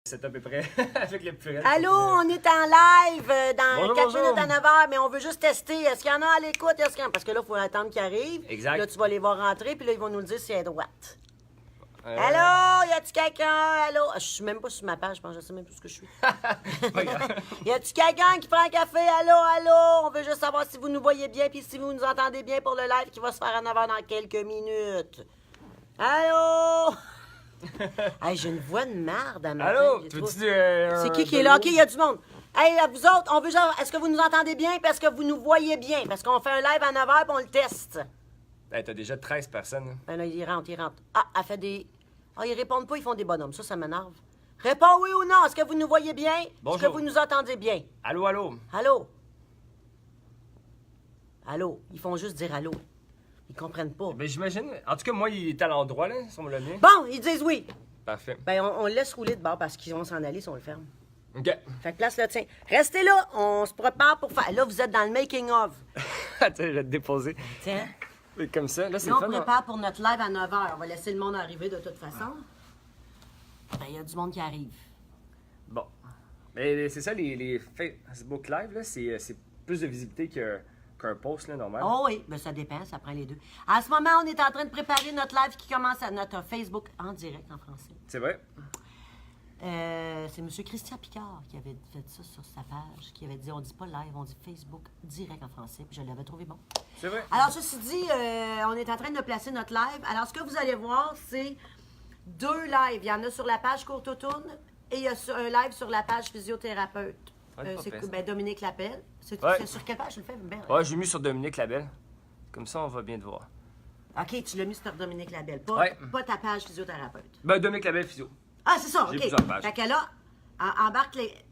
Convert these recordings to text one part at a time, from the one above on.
C'est à peu près avec le purée. Allô, on est en live dans Bonjour, 4 bonjour. minutes à 9h, mais on veut juste tester. Est-ce qu'il y en a à l'écoute? Parce que là, il faut attendre qu'ils arrivent. Exact. Là, tu vas les voir rentrer, puis là, ils vont nous le dire si elle est droite. Allô, y a-tu quelqu'un? Allô? Je suis même pas sur ma page, je pense, je sais même plus ce que je suis. Y a-tu quelqu'un qui prend un café? Allô, allô? On veut juste savoir si vous nous voyez bien, puis si vous nous entendez bien pour le live qui va se faire à 9h dans quelques minutes. Allô? Hey, j'ai une voix de merde à ma Allô? tête, Tu j'ai veux-tu trop- C'est qui est là? OK, il y a du monde. Hey, à vous autres, on veut genre, est-ce que vous nous entendez bien? Parce que vous nous voyez bien. Parce qu'on fait un live à 9h et on le teste. Hey, t'as déjà 13 personnes. Hein. Ben là, ils rentrent, ils rentrent. Ah, elle fait des... Ah, ils répondent pas, ils font des bonhommes. Ça m'énerve. Réponds oui ou non. Est-ce que vous nous voyez bien? Bonjour. Est-ce que vous nous entendez bien? Allô, allô? Allô? Allô? Ils font juste dire allô. Ils comprennent pas. Ben, j'imagine. En tout cas, moi, il est à l'endroit, là, si on me l'a mis. Bon, ils disent oui. Parfait. Ben, on le laisse rouler de bord parce qu'ils vont s'en aller si on le ferme. OK. Fait que place le tien. Restez là, on se prépare pour faire. Là, vous êtes dans le making of. Attends, je vais te déposer. Tiens. Oui, comme ça. Là, c'est Là, le on fun. hein? prépare pour notre live à 9h. On va laisser le monde arriver de toute façon. Ben, il y a du monde qui arrive. Bon. Mais c'est ça, les Facebook Live, là, c'est plus de visibilité qu'un post, là, normal. Oh oui, ben ça dépend, ça prend les deux. En ce moment, on est en train de préparer notre live qui commence à notre Facebook en direct en français. C'est vrai? C'est M. Christian Picard qui avait fait ça sur sa page, qui avait dit, on dit pas live, on dit Facebook direct en français, puis je l'avais trouvé bon. C'est vrai? Alors, ceci dit, on est en train de placer notre live. Alors, ce que vous allez voir, c'est 2 lives. Il y en a sur la page Courte Autourne et il y a un live sur la page physiothérapeute. Ouais, pas pire, ça. Ben, Dominique Lapelle. C'est Ouais. c'est sur quelle page je le fais? Ben, Ouais, j'ai mis sur Dominique Labelle. Comme ça, on va bien te voir. OK, tu l'as mis sur Dominique Labelle, pas, Ouais. pas ta page physiothérapeute. Ben, Dominique Labelle Physio. Ah, c'est ça, J'ai OK. plusieurs pages. Fait que là,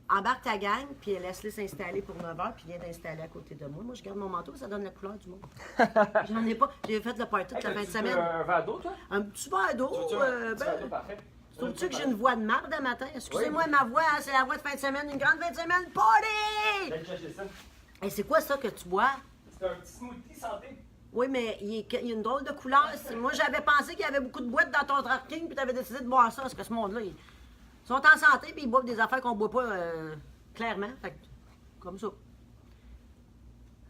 embarque ta gang, puis laisse-les s'installer pour 9h, puis viens t'installer à côté de moi. Moi, je garde mon manteau, ça donne la couleur du monde. J'en ai pas. J'ai fait le party toute la fin de semaine. Un verre d'eau, toi? Un petit verre d'eau. Ben, parfait. trouves-tu que j'ai une voix de marde à matin? Excusez-moi, ma voix, hein, c'est la voix de fin de semaine, une grande fin de semaine. Party! Allez chercher ça. Et c'est quoi ça que tu bois? C'est un petit smoothie santé. Oui, mais il y a une drôle de couleur. Moi, j'avais pensé qu'il y avait beaucoup de boîtes dans ton tracking, puis tu avais décidé de boire ça, parce que ce monde-là, ils sont en santé, puis ils boivent des affaires qu'on boit pas clairement. Fait que, comme ça.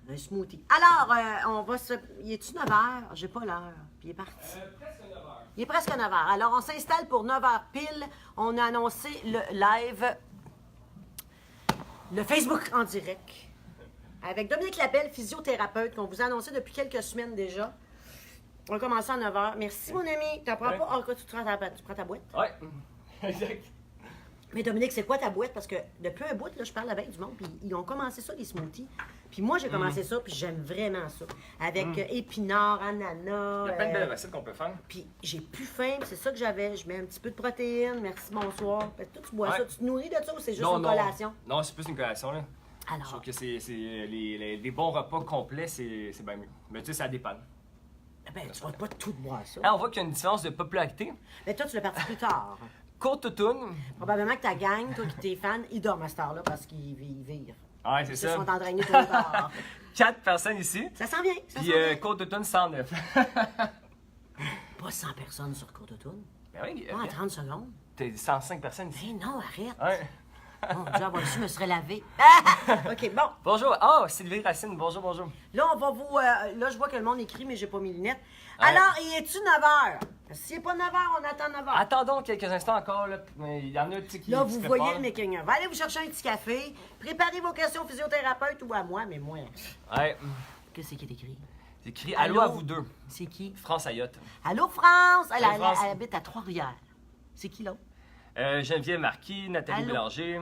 Un smoothie. Alors, on va se... Il est-tu 9h? J'ai pas l'heure. Puis il est parti. Presque 9 heures. Il est presque 9h. Alors, on s'installe pour 9h pile. On a annoncé le live, le Facebook en direct, avec Dominique Lapelle, physiothérapeute, qu'on vous a annoncé depuis quelques semaines déjà. On va commencer à 9h. Merci, mon ami. Tu prends Ouais. pas... Ah, quoi, tu prends ta boîte? Ouais. Exact. Mais Dominique, c'est quoi ta boîte? Parce que depuis un bout, là, je parle avec du monde, puis ils ont commencé ça, les smoothies. Puis moi, j'ai commencé ça, puis j'aime vraiment ça. Avec épinards, ananas. Il y a plein de belles recettes qu'on peut faire. Puis j'ai plus faim, puis c'est ça que j'avais. Je mets un petit peu de protéines. Merci, bonsoir. Fait que toi, tu bois Ouais. ça. Tu te nourris de ça ou c'est juste Non, une non. collation? Non, c'est plus une collation, là. Je Alors, trouve que c'est les bons repas complets, c'est bien mieux. Mais tu sais, ça dépend. ben, tu vas pas tout boire ça. Là, on voit qu'il y a une différence de popularité. Mais toi, tu l'as parti plus tard. Courte Autourne. Probablement que ta gang, toi qui t'es fan, ils dorment à cette heure-là parce qu'ils virent. Ouais, c'est Ils se ça. sont entraînés trop tard. 4 personnes ici. Ça s'en vient, ça Puis s'en vient. Courte Autourne, 109. Pas 100 personnes sur Courte Autourne. Ben oui, Pas en 30 secondes. t'es 105 personnes ici. Eh non, arrête. Ouais. Mon Dieu, avoir su, je me serais lavé. Ah! OK, bon. Bonjour. Oh, Sylvie Racine, bonjour, bonjour. Là, on va vous... là, je vois que le monde écrit, mais j'ai pas mes lunettes. Alors, y est-tu 9h? S'il n'est pas 9h, on attend 9h. Attendons quelques instants encore, là. Mais il y en a tu sais, qui Là, qui vous se voyez préparent. le making of. Allez vous chercher un petit café. Préparez vos questions au physiothérapeute ou à moi, mais moi. Ouais. Qu'est-ce qui est écrit? C'est écrit allô à vous deux. C'est qui? France Ayotte. Allô, France! Elle, Allô, elle- France. elle habite à Trois-Rivières. C'est qui, l'autre? Geneviève Marquis, Nathalie Allô? Bélanger,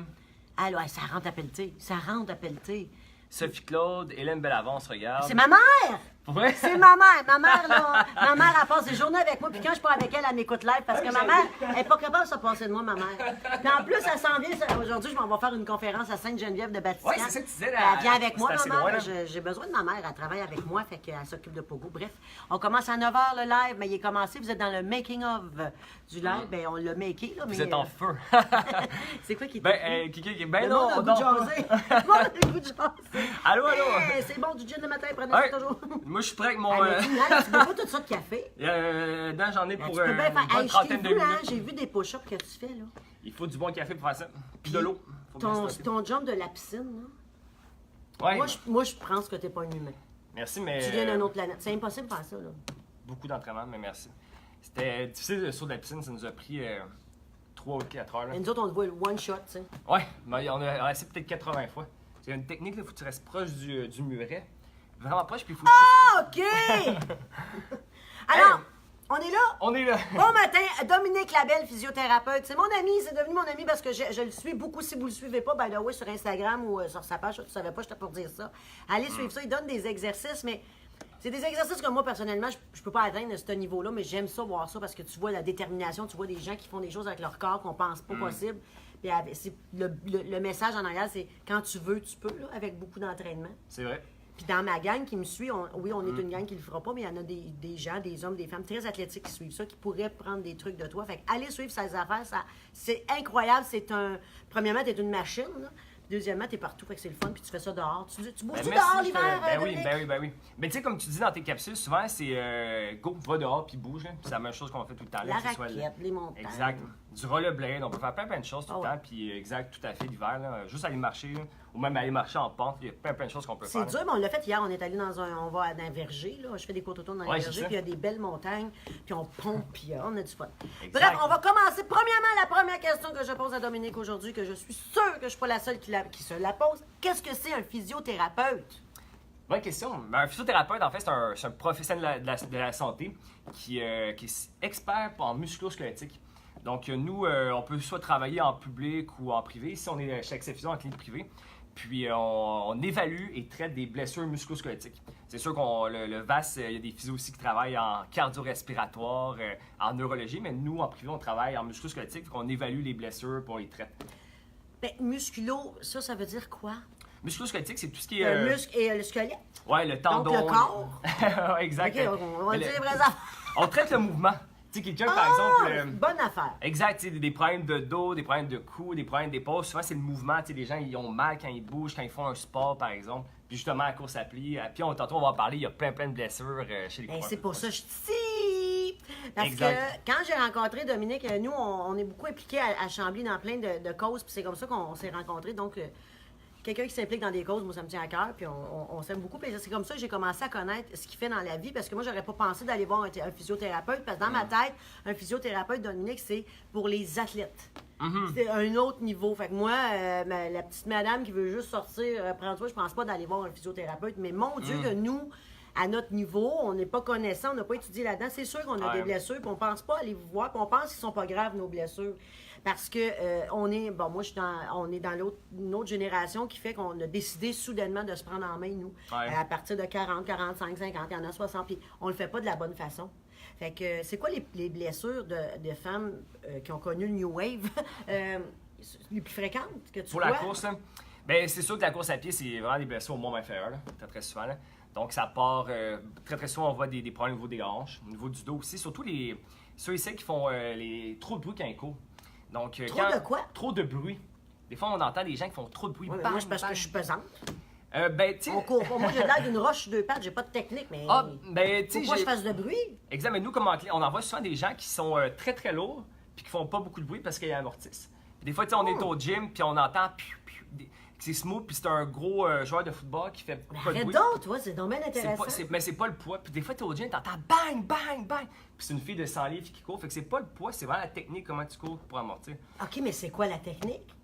Allô, ça rentre à pelleter. Ça rentre à pelleter. Sophie Claude, Hélène Bellavance, regarde. C'est ma mère! Pour vrai? C'est ma mère. Ma mère, là, ma mère, elle passe des journées avec moi. Puis quand je pars avec elle, elle m'écoute live parce que ma mère, elle n'est pas capable de se passer de moi, ma mère. Puis en plus, elle s'en vient. Aujourd'hui, je m'en vais faire une conférence à Sainte-Geneviève de Baptistère. Ouais, c'est ça que tu disais, là. Elle vient avec moi, C'est assez ma mère. loin, là. J'ai besoin de ma mère. Elle travaille avec moi, fait qu'elle s'occupe de Pogo. Bref, on commence à 9h le live, mais il est commencé. Vous êtes dans le making-of du live. Ben, on l'a maké, là. Vous mais, êtes en feu. C'est quoi qui est Ben, Kiki, qui est ben Le monde a non, le goût de non. jaser. Le monde a le goût de jaser. Allô, allô. Hey, c'est bon, du gin le matin, prenez Ouais. ça toujours. Moi, je suis prêt avec mon. Ah, mais tu bois pas tout ça de café? Dedans, j'en ai Ben, pour tu peux bien une faire. bonne Hey, je t'ai trentaine de vu, hein, minutes. j'ai vu des push-ups que tu fais, là. Il faut du bon café pour faire ça. Puis de l'eau. Faut bien se hydrater. Ton jump de la piscine, là, Ouais. moi, je pense que t'es pas un humain. Merci, mais. Tu viens d'une autre planète. C'est impossible de faire ça, là. Beaucoup d'entraînement, mais merci. C'était difficile le saut de la piscine, ça nous a pris 3 ou 4 heures. Là. Et nous autres, on te voit le one shot, tu sais. Ouais, mais on a essayé peut-être 80 fois. C'est une technique, il faut que tu restes proche du muret. Vraiment proche, puis il faut. Ah, OK! Alors, on est là? On est là! Bon matin, Dominique Labelle, physiothérapeute. C'est mon ami, c'est devenu mon ami parce que je le suis beaucoup. Si vous le suivez pas, by the way, sur Instagram ou sur sa page, tu savais pas, j'étais pour dire ça. Allez suivre ça, il donne des exercices, mais c'est des exercices que moi, personnellement, je peux pas atteindre ce niveau-là, mais j'aime ça, voir ça, parce que tu vois la détermination, tu vois des gens qui font des choses avec leur corps qu'on pense pas possible. Puis le message en arrière, c'est quand tu veux, tu peux, là, avec beaucoup d'entraînement. C'est vrai. Puis dans ma gang qui me suit, on est une gang qui le fera pas, mais il y en a des gens, des hommes, des femmes très athlétiques qui suivent ça, qui pourraient prendre des trucs de toi. Fait que allez suivre ces affaires, c'est incroyable. Premièrement, t'es une machine, là. Deuxièmement, t'es partout, fait que c'est le fun, puis tu fais ça dehors. Tu bouges-tu dehors l'hiver? Ben oui. Mais tu sais, comme tu dis dans tes capsules, souvent, c'est go, va dehors, puis bouge. C'est la même chose qu'on fait tout le temps. La raquette, les montagnes. Exact. Du rollerblade, on peut faire plein de choses tout le temps, ouais. puis exact, tout à fait, l'hiver, là, juste aller marcher, là, ou même aller marcher en pente, il y a plein de choses qu'on peut faire. C'est dur, mais on l'a fait hier, on est allé on va dans un verger, là. Je fais des courtes autour dans un verger, puis il y a des belles montagnes, puis on pompe, puis on a du fun. Exact. Bref, on va commencer. Premièrement, la première question que je pose à Dominique aujourd'hui, que je suis sûre que je ne suis pas la seule qui se la pose. Qu'est-ce que c'est un physiothérapeute? Bonne question. Ben, un physiothérapeute, en fait, c'est un professionnel de la santé qui est expert en musculo-squelettique. Donc, nous, on peut soit travailler en public ou en privé. Ici, on est chez Accès Physio en clinique privée. Puis, on évalue et traite des blessures musculo-squelettiques. C'est sûr qu'on le VAS, il y a des physios aussi qui travaillent en cardio-respiratoire, en neurologie, mais nous, en privé, on travaille en musculo-squelettique, donc on évalue les blessures pour les traite. Ben, musculo, ça veut dire quoi? Musculo-squelettique, c'est tout ce qui est... Le muscle et le squelette? Ouais, le tendon. Donc, le corps? Ouais, exact. OK, on va dire les vraies affaires. On traite le mouvement. Tu sais, quelqu'un, par exemple... bonne affaire. Exact, tu sais, des problèmes de dos, des problèmes de cou, des problèmes d'épaule. Souvent, c'est le mouvement. Tu sais, les gens, ils ont mal quand ils bougent, quand ils font un sport, par exemple. Puis justement, à la course à pied. Puis tantôt, on va en parler, il y a plein de blessures chez les coureurs. C'est pour ça que je dis. Parce Exact. que quand j'ai rencontré Dominique, nous, on est beaucoup impliqués à Chambly dans plein de causes. Puis c'est comme ça qu'on s'est rencontrés. Donc, quelqu'un qui s'implique dans des causes, moi, ça me tient à cœur. Puis on s'aime beaucoup. Puis c'est comme ça que j'ai commencé à connaître ce qu'il fait dans la vie. Parce que moi, j'aurais pas pensé d'aller voir un physiothérapeute. Parce que dans ma tête, un physiothérapeute, Dominique, c'est pour les athlètes. C'est un autre niveau. Fait que moi, la petite madame qui veut juste sortir, prendre soin, je pense pas d'aller voir un physiothérapeute. Mais mon Dieu, que nous, à notre niveau, on n'est pas connaissant, on n'a pas étudié là-dedans. C'est sûr qu'on a des blessures, puis on pense pas aller vous voir, puis on pense qu'ils sont pas graves, nos blessures. Parce que on est dans une autre génération qui fait qu'on a décidé soudainement de se prendre en main, nous. À partir de 40, 45, 50, il y en a 60, puis on le fait pas de la bonne façon. Fait que c'est quoi les blessures de femmes qui ont connu le New Wave les plus fréquentes que tu vois? Pour la course, là, ben, c'est sûr que la course à pied, c'est vraiment des blessures au membre inférieur, là, très souvent. Là. Donc, ça part... très souvent, on voit des problèmes au niveau des hanches, au niveau du dos aussi. Surtout ceux et celles qui font trop de bruit quand ils courent. Donc, de quoi? Trop de bruit. Des fois, on entend des gens qui font trop de bruit. Ouais, moi, c'est parce que je suis pesante. On court pas. Moi, j'ai l'air d'une roche sur deux pattes, j'ai pas de technique, mais pourquoi je fasse de bruit? Exact, mais nous, comme on en voit souvent des gens qui sont très lourds puis qui font pas beaucoup de bruit parce qu'ils amortissent. Puis des fois, on est au gym puis on entend c'est smooth puis c'est un gros joueur de football qui fait pas de bruit. Arrête donc, c'est dommage intéressant. Mais c'est pas le poids. Puis des fois, t'es au gym, t'entends bang, bang, bang. Puis c'est une fille de 100 livres qui court. Fait que c'est pas le poids, c'est vraiment la technique, comment tu cours pour amortir. OK, mais c'est quoi la technique?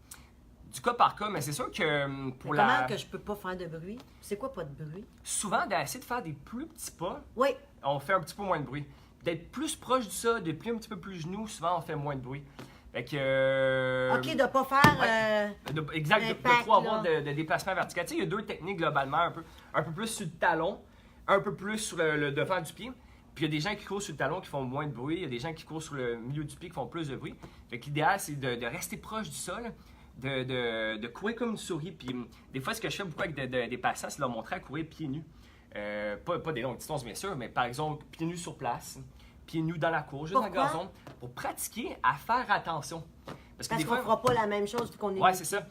Du cas par cas, mais c'est sûr que pour Comment que je peux pas faire de bruit? C'est quoi pas de bruit? Souvent, d'essayer de faire des plus petits pas, oui. On fait un petit peu moins de bruit. D'être plus proche du sol, de plier un petit peu plus genou, souvent on fait moins de bruit. Fait que... OK, de pas faire... exact, de trop avoir de déplacement vertical. Tu sais, il y a deux techniques globalement, un peu plus sur le talon, un peu plus sur le devant du pied. Puis il y a des gens qui courent sur le talon qui font moins de bruit, il y a des gens qui courent sur le milieu du pied qui font plus de bruit. Fait que l'idéal, c'est de rester proche du sol, de courir comme une souris. Puis des fois, ce que je fais beaucoup avec des patients, c'est de leur montrer à courir pieds nus. Pas des longues distances, bien sûr, mais par exemple, pieds nus sur place, pieds nus dans la cour, juste dans le gazon, pour pratiquer à faire attention. Parce qu'on ne fera pas la même chose qu'on est. Oui, c'est ça.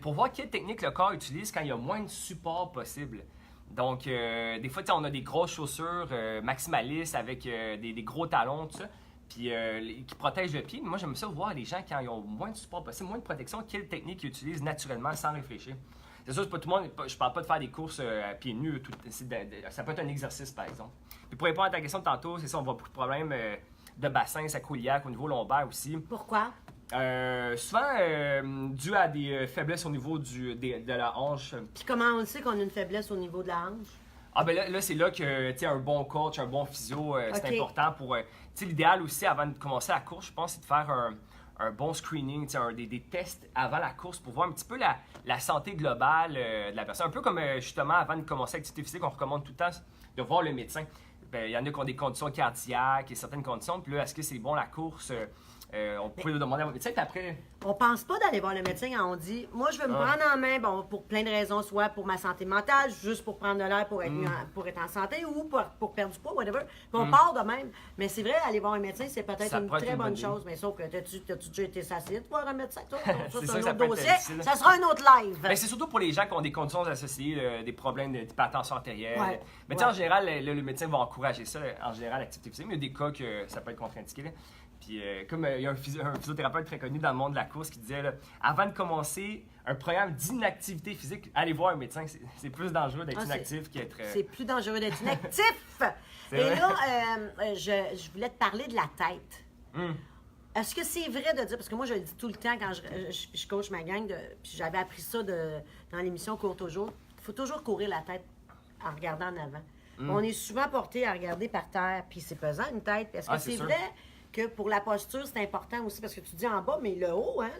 Pour voir quelle technique le corps utilise quand il y a moins de support possible. Donc, des fois, on a des grosses chaussures maximalistes avec des gros talons, tout ça. puis qui protègent le pied. Mais moi, j'aime ça voir les gens quand ils ont moins de support possible, moins de protection, quelle technique ils utilisent naturellement sans réfléchir. C'est sûr, c'est pas tout le monde. Je parle pas de faire des courses à pieds nus. Ça peut être un exercice, par exemple. Puis pour répondre à ta question de tantôt, c'est ça, on voit beaucoup de problèmes de bassin sacroiliaque au niveau lombaire aussi. Pourquoi? Souvent dû à des faiblesses au niveau de la hanche. Puis comment on le sait qu'on a une faiblesse au niveau de la hanche? Ah ben là c'est là que un bon coach, un bon physio, c'est important pour... l'idéal aussi, avant de commencer la course, je pense, c'est de faire un bon screening, des tests avant la course pour voir un petit peu la santé globale de la personne. Un peu comme, justement, avant de commencer l'activité physique, on recommande tout le temps de voir le médecin. Il y en a qui ont des conditions cardiaques et certaines conditions. Puis là, est-ce que c'est bon la course? On peut le demander à votre médecin. Puis après... On pense pas d'aller voir le médecin quand on dit « Moi, je veux me prendre en main, bon, pour plein de raisons, soit pour ma santé mentale, juste pour prendre de l'air, pour être en santé, ou pour perdre du poids, whatever. » Puis on part de même. Mais c'est vrai, aller voir un médecin, c'est peut-être une très bonne chose. Mais sauf que t'as-tu déjà été satisfait de voir un médecin, toi? Ça, c'est un autre dossier. Ça sera un autre live. Mais c'est surtout pour les gens qui ont des conditions associées, des problèmes d'hypertension artérielle. Ouais. Mais tu sais, en général, le médecin va encourager ça, en général, l'activité physique. Mais il y a des cas que ça peut être contre-indiqué. Puis, comme il y a un physiothérapeute très connu dans le monde de la course qui disait, là, avant de commencer un programme d'inactivité physique, allez voir un médecin. C'est plus dangereux d'être inactif qu'être... C'est plus dangereux d'être inactif! Et là, je voulais te parler de la tête. Est-ce que c'est vrai de dire, parce que moi je le dis tout le temps quand je coach ma gang, puis j'avais appris ça dans l'émission Cours toujours, il faut toujours courir la tête en regardant en avant. On est souvent porté à regarder par terre, puis c'est pesant une tête. Est-ce que c'est vrai que pour la posture, c'est important aussi, parce que tu dis en bas, mais le haut, hein?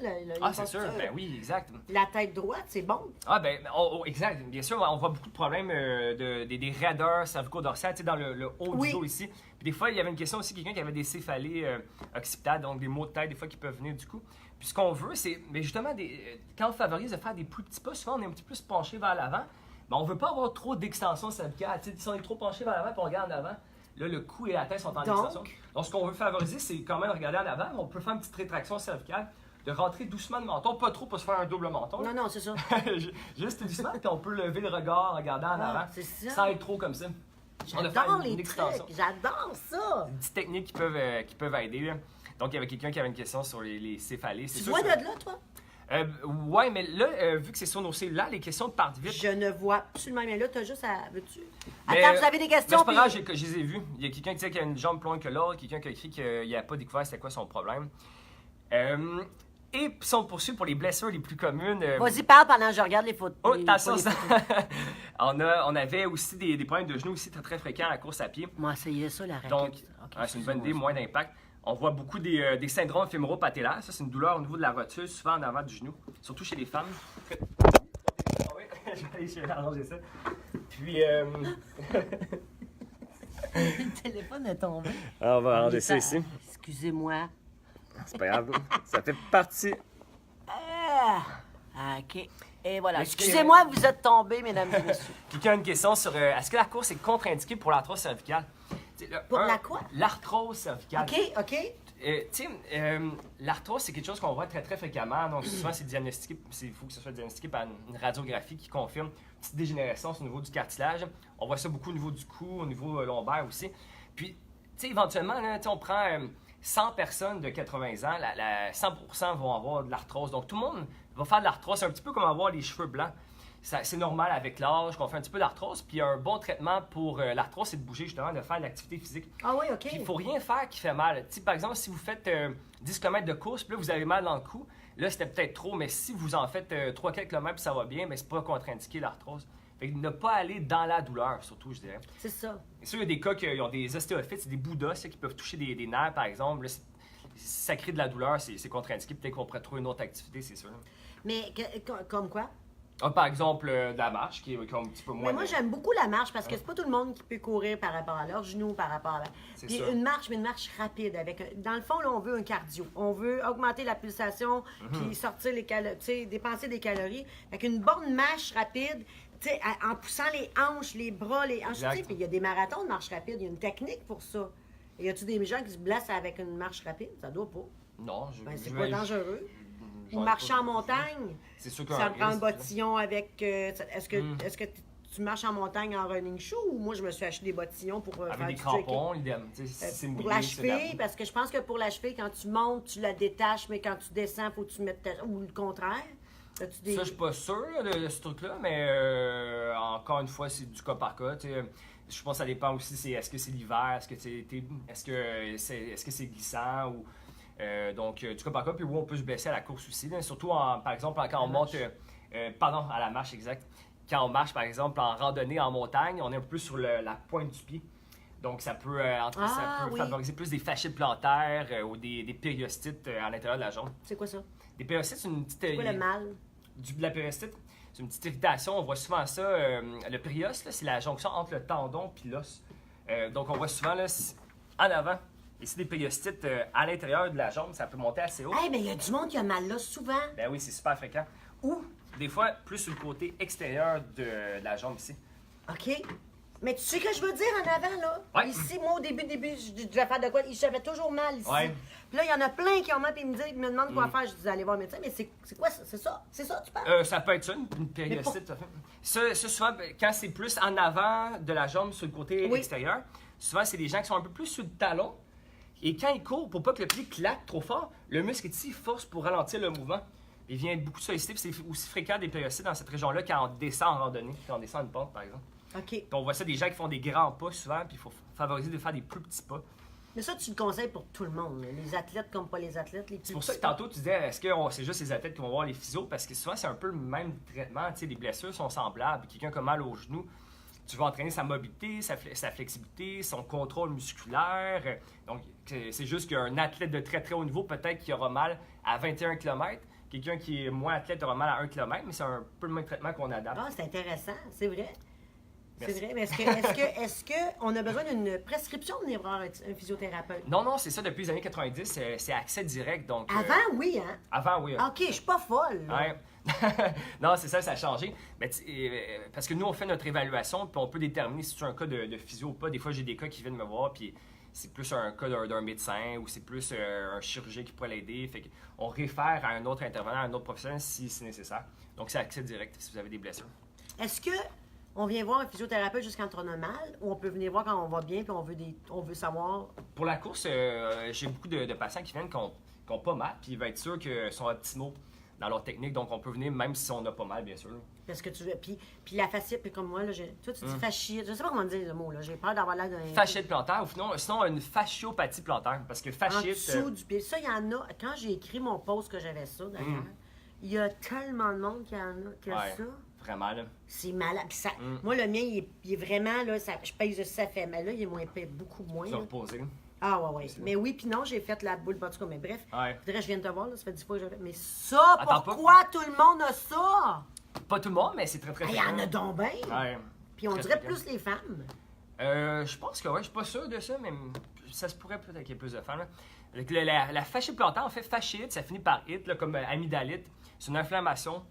C'est sûr, ben oui, exact. La tête droite, c'est bon. Ah, ben, exact. Bien sûr, on voit beaucoup de problèmes des raideurs cervico-dorsales, tu sais, dans le haut du dos ici. Puis des fois, il y avait une question aussi, quelqu'un qui avait des céphalées occipitales, donc des maux de tête, des fois, qui peuvent venir du coup. Puis ce qu'on veut, c'est, mais justement, quand on favorise de faire des plus petits pas, souvent, on est un petit peu penché vers l'avant, mais on veut pas avoir trop d'extension cervicale. Tu sais, si on est trop penché vers l'avant, puis on regarde en avant, là, le cou et la tête sont en extension. Donc, ce qu'on veut favoriser, c'est quand même regarder en avant, mais on peut faire une petite rétraction cervicale, de rentrer doucement le menton, pas trop pour se faire un double menton. Non, c'est ça. Juste doucement, puis on peut lever le regard en regardant en avant, sans être trop comme ça. J'adore les trucs, j'adore ça. Des petites techniques qui peuvent aider. Là. Donc, il y avait quelqu'un qui avait une question sur les céphalées. Tu vois de là, toi? Ouais, mais là, vu que c'est sur nos cellulaires, les questions partent vite. Je ne vois absolument rien. Là, t'as juste à... Veux-tu? Attends, vous avez des questions? C'est pas grave, je les ai vues. Il y a quelqu'un qui disait qu'il a une jambe plus longue que l'autre, quelqu'un qui a écrit qu'il n'a pas découvert c'était quoi son problème. Et si on poursuit pour les blessures les plus communes... Vas-y, parle pendant que je regarde les photos. Oh, attention, on avait aussi des problèmes de genoux aussi très, très fréquents à la course à pied. Moi, essayez ça, la raquette. Donc, c'est une bonne idée, moins d'impact. On voit beaucoup des syndromes fémoro-patellaires. Ça, c'est une douleur au niveau de la rotule, souvent en avant du genou, surtout chez les femmes. Je vais arranger ça. Puis... Le téléphone est tombé. Alors, on va arranger ça ici. Excusez-moi. C'est pas grave, ça fait partie. OK. Et voilà. Excusez-moi, vous êtes tombés, mesdames et messieurs. Quelqu'un a une question sur est-ce que la course est contre-indiquée pour l'arthrose cervicale? Pour la quoi? L'arthrose cervicale. OK. L'arthrose, c'est quelque chose qu'on voit très, très fréquemment. Donc, souvent, c'est diagnostiqué, il faut que ce soit diagnostiqué par une radiographie qui confirme une petite dégénérescence au niveau du cartilage. On voit ça beaucoup au niveau du cou, au niveau lombaire aussi. Puis, éventuellement, là, on prend 100 personnes de 80 ans, 100% vont avoir de l'arthrose. Donc, tout le monde va faire de l'arthrose. C'est un petit peu comme avoir les cheveux blancs. C'est normal avec l'âge qu'on fait un petit peu d'arthrose. Puis un bon traitement pour l'arthrose, c'est de bouger justement, de faire de l'activité physique. Ah oui, OK. Puis il ne faut rien faire qui fait mal. T'sais, par exemple, si vous faites 10 km de course, puis là, vous avez mal dans le cou, là, c'était peut-être trop. Mais si vous en faites 3-4 km puis ça va bien, mais c'est pas contre-indiqué l'arthrose. Fait que ne pas aller dans la douleur, surtout, je dirais. C'est ça. Et sûr, il y a des cas qui ont des ostéophytes, c'est des bouddhas qui peuvent toucher des nerfs, par exemple. Là, si ça crée de la douleur, c'est contre-indiqué. Peut-être qu'on pourrait trouver une autre activité, c'est sûr. Mais comme quoi? Par exemple, de la marche, qui est un petit peu moins... Mais moi, j'aime beaucoup la marche parce que c'est pas tout le monde qui peut courir par rapport à leurs genoux, par rapport à... Puis une marche, mais une marche rapide. Dans le fond, là, on veut un cardio. On veut augmenter la pulsation, puis sortir les calories, tu sais, dépenser des calories. Fait qu'une bonne marche rapide, tu sais, en poussant les hanches, les bras, les hanches, tu sais, puis il y a des marathons de marche rapide. Il y a une technique pour ça. Et y a-tu des gens qui se blessent avec une marche rapide? Ça doit pas. Non, c'est pas dangereux. Ou marcher en montagne, c'est sûr ça prend un bottillon avec... Est-ce que tu marches en montagne en running shoe ou moi, je me suis acheté des bottillons pour faire Avec des du crampons, idem. Si c'est pour mouillé, la c'est de la cheville, boue. parce que je pense que pour la cheville, quand tu montes, tu la détaches, mais quand tu descends, il faut que tu mettes ou le contraire. As-tu des... Ça, je suis pas sûr de ce truc-là, mais encore une fois, c'est du cas par cas. Je pense que ça dépend aussi, est-ce que c'est l'hiver, est-ce que c'est glissant ou... donc, du cas par cas, puis oui, on peut se blesser à la course aussi. Là, surtout, par exemple, quand on monte... pardon, à la marche, exact. Quand on marche, par exemple, en randonnée, en montagne, on est un peu sur la pointe du pied. Donc, ça peut favoriser plus des fascites plantaires ou des périostites à l'intérieur de la jambe. C'est quoi ça? Des périostites, c'est une petite... C'est quoi le mal? De la périostite, c'est une petite irritation. On voit souvent ça. Le périoste, c'est la jonction entre le tendon et l'os. Donc, on voit souvent là, en avant. Ici, des périostites à l'intérieur de la jambe, ça peut monter assez haut. Eh, mais il y a du monde qui a mal là souvent. Ben oui, c'est super fréquent. Ou, des fois, plus sur le côté extérieur de la jambe ici. OK. Mais tu sais ce que je veux dire en avant, là? Ouais. Ici, moi, au début, je devais faire de quoi? Il fait toujours mal ici. Ouais. Puis là, il y en a plein qui ont mal, puis ils me demandent quoi faire. Je dis, allez voir le médecin. Mais c'est quoi ça? C'est ça, tu parles? Ça peut être ça, une périostite. Ça, souvent, quand c'est plus en avant de la jambe, sur le côté extérieur, souvent, c'est des gens qui sont un peu plus sur le talon. Et quand ils courent, pour pas que le pied claque trop fort, le muscle ici force pour ralentir le mouvement. Il vient beaucoup solliciter, puis c'est aussi fréquent des périostites dans cette région-là quand on descend en randonnée, quand on descend une pente, par exemple. OK. Puis on voit ça des gens qui font des grands pas souvent, puis il faut favoriser de faire des plus petits pas. Mais ça, tu le conseilles pour tout le monde, là. Les athlètes comme pas les athlètes, les C'est pour ça que tantôt tu disais, est-ce que c'est juste les athlètes qui vont voir les physios? Parce que souvent, c'est un peu le même traitement. Tu sais, les blessures sont semblables. Quelqu'un qui a mal au genou, tu vas entraîner sa mobilité, sa flexibilité, son contrôle musculaire. Donc, c'est juste qu'un athlète de très très haut niveau, peut-être qu'il aura mal à 21 km. Quelqu'un qui est moins athlète aura mal à 1 km, mais c'est un peu le même traitement qu'on adapte. Ah, c'est intéressant, c'est vrai. Merci. C'est vrai, mais est-ce qu'on a besoin d'une prescription de venir voir un physiothérapeute? Non, c'est ça depuis les années 90, c'est accès direct. Donc, Avant, oui, hein? Avant, oui. OK, je suis pas folle. Là. Ouais. Non, c'est ça a changé. Mais parce que nous, on fait notre évaluation, puis on peut déterminer si c'est un cas de physio ou pas. Des fois, j'ai des cas qui viennent me voir, puis c'est plus un cas d'un médecin ou c'est plus un chirurgien qui pourrait l'aider. Fait qu'on réfère à un autre intervenant, à un autre professionnel si c'est nécessaire. Donc, c'est accès direct si vous avez des blessures. Est-ce que on vient voir un physiothérapeute juste quand on a mal ou on peut venir voir quand on va bien puis on veut savoir? Pour la course, j'ai beaucoup de patients qui viennent qui ont pas mal, puis ils veulent être sûrs qu'ils sont optimaux dans leur technique. Donc, on peut venir même si on n'a pas mal, bien sûr. Parce que tu veux. Puis la fasciite, puis comme moi, là, toi, tu dis fasciite. Je sais pas comment dire le mot, là. J'ai peur d'avoir l'air d'un. Fasciite plantaire, ou sinon une fasciopathie plantaire. Parce que En fasciite. dessous du pied. Ça, il y en a. Quand j'ai écrit mon post que j'avais ça, d'ailleurs, il y a tellement de monde qui a Ouais. ça. Vraiment, là. C'est malade. Puis ça, moi, le mien, il est vraiment, là, je pèse ça fait. Mais là, il est moins épais, beaucoup moins. Se là. reposer. Ah, ouais. Mais oui, puis non, j'ai fait la boule, en tout cas. Mais bref, Ouais. faudrait que je vienne te voir, là. Ça fait 10 fois que j'ai fait. Mais ça, Attends pourquoi tout le monde a ça? Pas tout le monde, mais c'est très très Il y en a donc bien. Ouais. Puis on Très dirait fréquent. plus les femmes. Je pense que oui, je suis pas sûr de ça, mais ça se pourrait peut-être qu'il y ait plus de femmes. Là. Avec la fasciite plantaire, en fait, fasciite, ça finit par it, là, comme amygdalite. C'est une inflammation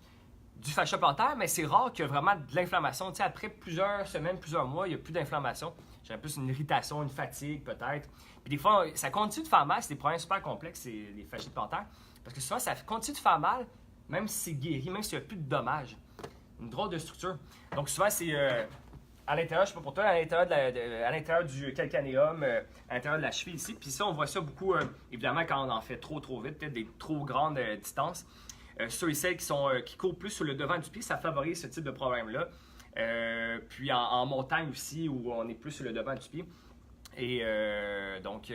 du fascia plantaire, mais c'est rare qu'il y ait vraiment de l'inflammation. Tu sais, après plusieurs semaines, plusieurs mois, il n'y a plus d'inflammation. J'ai plus une irritation, une fatigue peut-être. Puis des fois, ça continue de faire mal, c'est des problèmes super complexes, c'est les fasciites plantaires. Parce que souvent, ça continue de faire mal, même si c'est guéri, même s'il n'y a plus de dommages. Une drôle de structure. Donc souvent, c'est à l'intérieur, je sais pas pour toi, à l'intérieur du calcanéum, à l'intérieur de la cheville ici. Puis ça, on voit ça beaucoup, évidemment, quand on en fait trop vite, peut-être des trop grandes distances. Ceux et celles qui courent plus sur le devant du pied, ça favorise ce type de problème-là. Puis en montagne aussi, où on est plus sur le devant du pied. Et donc,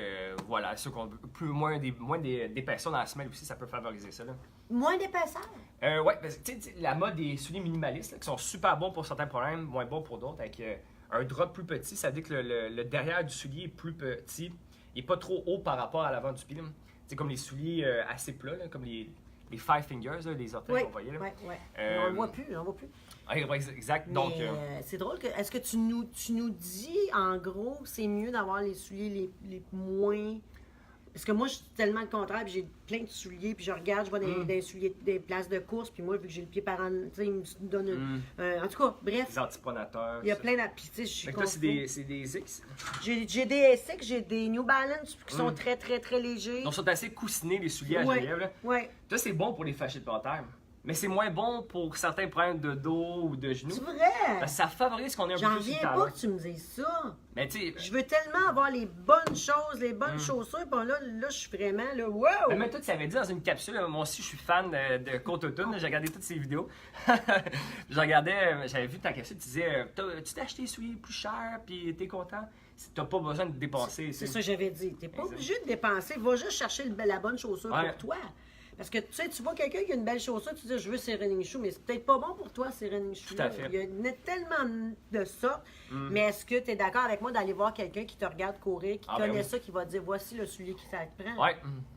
voilà, ceux qui ont moins d'épaisseur dans la semelle aussi, ça peut favoriser ça. Là. Moins d'épaisseur. Oui, parce que tu sais, la mode des souliers minimalistes là, qui sont super bons pour certains problèmes, moins bons pour d'autres, avec un drop plus petit, ça veut dire que le derrière du soulier est plus petit, il n'est pas trop haut par rapport à l'avant du pied. C'est comme les souliers assez plats, là, comme les five fingers, là, les orteils qu'on voyait. Là. Oui. On ne voit plus, Oui, exact. Mais Donc, c'est drôle que. Est-ce que tu nous dis, en gros, c'est mieux d'avoir les souliers les moins. Parce que moi, je suis tellement le contraire, puis j'ai plein de souliers, puis je regarde, je vois des souliers, des places de course, puis moi, vu que j'ai le pied par en. Tu sais, il me donne. En tout cas, bref. les antipronateurs. Il y a plein de. Puis, tu sais, je suis. Fait que toi, c'est des X. J'ai des Essex, j'ai des New Balance qui sont très, très, très légers. Donc, ils sont assez coussinés, les souliers à Ouais. Genève. Là. Ouais. Ça, c'est bon pour les fasciites plantaires. Mais c'est moins bon pour certains problèmes de dos ou de genoux. C'est vrai! Parce que ça favorise qu'on ait un peu J'en plus sur le viens talon. pas que tu me dises ça. Mais tu sais, Je veux tellement avoir les bonnes choses, les bonnes chaussures. Puis là, je suis vraiment là, wow! mais même toi, tu savais dit dans une capsule, moi aussi, je suis fan de Côte Automne. J'ai regardé toutes ces vidéos. J'avais vu ta capsule, tu disais, tu t'es acheté des souliers plus chers, puis t'es content. T'as pas besoin de dépenser. C'est ça que j'avais dit. T'es pas obligé de dépenser. Va juste chercher la bonne chaussure pour toi. Parce que tu sais, tu vois quelqu'un qui a une belle chaussure, tu dis je veux ces running shoes, mais c'est peut-être pas bon pour toi ces running shoes. Tout à fait. Il y a tellement de sortes. Mais est-ce que tu es d'accord avec moi d'aller voir quelqu'un qui te regarde courir, qui connaît ça, qui va te dire voici le soulier qui ça te prend? Oui,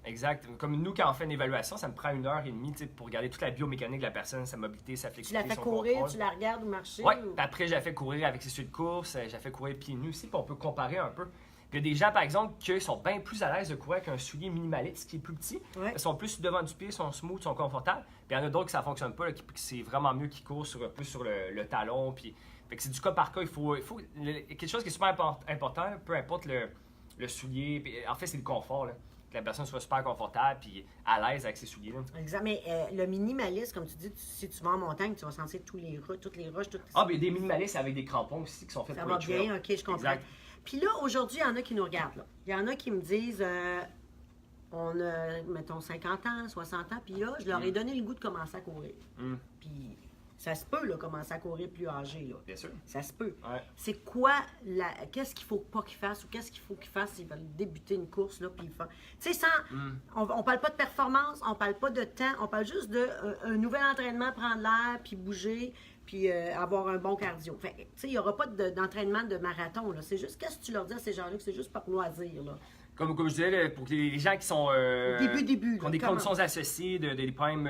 exact. Comme nous, quand on fait une évaluation, ça me prend 1h30 pour regarder toute la biomécanique de la personne, sa mobilité, sa Tu flexibilité. la fais son courir, contrôle. tu la regardes ou marcher? Oui, ou... après, j'ai fait courir avec ses souliers de course, j'ai fait courir pieds nus aussi, puis on peut comparer un peu. Il y a des gens, par exemple, qui sont bien plus à l'aise de courir avec un soulier minimaliste qui est plus petit. Ils sont plus devant du pied, sont smooth, sont confortables. Puis il y en a d'autres qui ça ne fonctionne pas, qui c'est vraiment mieux qu'ils courent plus sur le talon. Puis, fait que c'est du cas par cas. Il faut quelque chose qui est super important, peu importe le soulier. Puis, en fait, c'est le confort. Là, que la personne soit super confortable et à l'aise avec ses souliers. Là. Exact. Mais le minimaliste, comme tu dis, si tu vas en montagne, tu vas sentir toutes les roches. Ah, mais il y a des minimalistes avec des crampons aussi qui sont faits ça pour va les trails. bien, ok, je comprends. Exact. Puis là, aujourd'hui, il y en a qui nous regardent. Là. Il y en a qui me disent, on a, mettons, 50 ans, 60 ans, puis là, je leur ai donné le goût de commencer à courir. Puis ça se peut, là, commencer à courir plus âgé, là. Bien sûr. Ça se peut. Ouais. C'est quoi, qu'est-ce qu'il faut pas qu'ils fassent ou qu'est-ce qu'il faut qu'ils fassent s'ils veulent débuter une course, là, puis ils font... Tu sais, on parle pas de performance, on parle pas de temps, on parle juste de un nouvel entraînement, prendre l'air, puis bouger, puis avoir un bon cardio. Fait tu sais, il n'y aura pas d'entraînement de marathon, là. C'est juste, qu'est-ce que tu leur dis à ces gens-là, que c'est juste par loisir, là? Comme je disais, là, pour les gens qui sont début, qui ont des conditions associées, des problèmes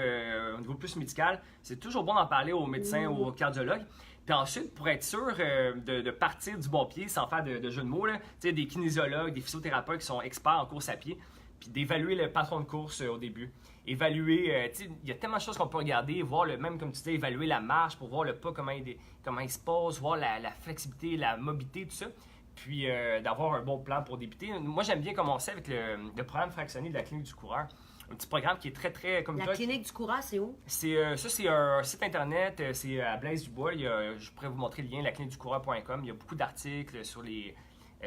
au niveau plus médical, c'est toujours bon d'en parler aux médecins, aux cardiologues. Puis ensuite, pour être sûr de partir du bon pied sans faire de jeu de mots, là, des kinésiologues, des physiothérapeutes qui sont experts en course à pied, puis d'évaluer le patron de course au début. Évaluer, il y a tellement de choses qu'on peut regarder, voir même comme tu dis, évaluer la marche pour voir le pas, comment il se pose, voir la flexibilité, la mobilité, tout ça. Puis d'avoir un bon plan pour débuter. Moi, j'aime bien commencer avec le programme fractionné de la Clinique du coureur. Un petit programme qui est très, très... Comme la Clinique du coureur, c'est où? Ça, c'est un site internet, c'est à Blaise-du-Bois. Je pourrais vous montrer le lien, lacliniqueducoureur.com. Il y a beaucoup d'articles sur les...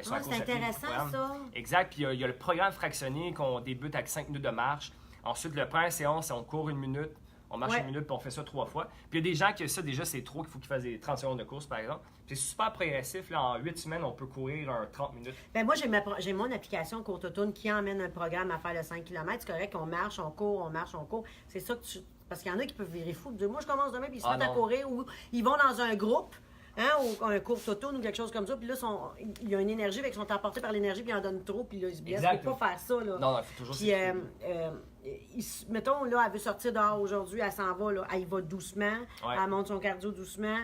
sur la course à pied, c'est intéressant, ça. Exact. Puis il y a le programme fractionné qu'on débute avec 5 minutes de marche. Ensuite, le première séance, on court 1 minute. On marche 1 minute puis on fait ça 3 fois. Puis il y a des gens qui ça déjà c'est trop, qu'il faut qu'ils fassent des 30 secondes de course par exemple. C'est super progressif. Là, en 8 semaines, on peut courir 30 minutes. Ben moi, j'ai mon application Côte Automne qui emmène un programme à faire le 5 km. C'est correct, on marche, on court, on marche, on court. C'est ça que parce qu'il y en a qui peuvent virer fou. Dire, moi, je commence demain puis ils se mettent à courir ou ils vont dans un groupe. Ou un cours automne ou quelque chose comme ça, puis là, il y a une énergie, ils sont emportés par l'énergie, puis ils en donnent trop, puis là, ils se blessent. Il ne faut pas faire ça, là. Non, il faut toujours mettons, là, elle veut sortir dehors aujourd'hui, elle s'en va, là, elle y va doucement, elle monte son cardio doucement.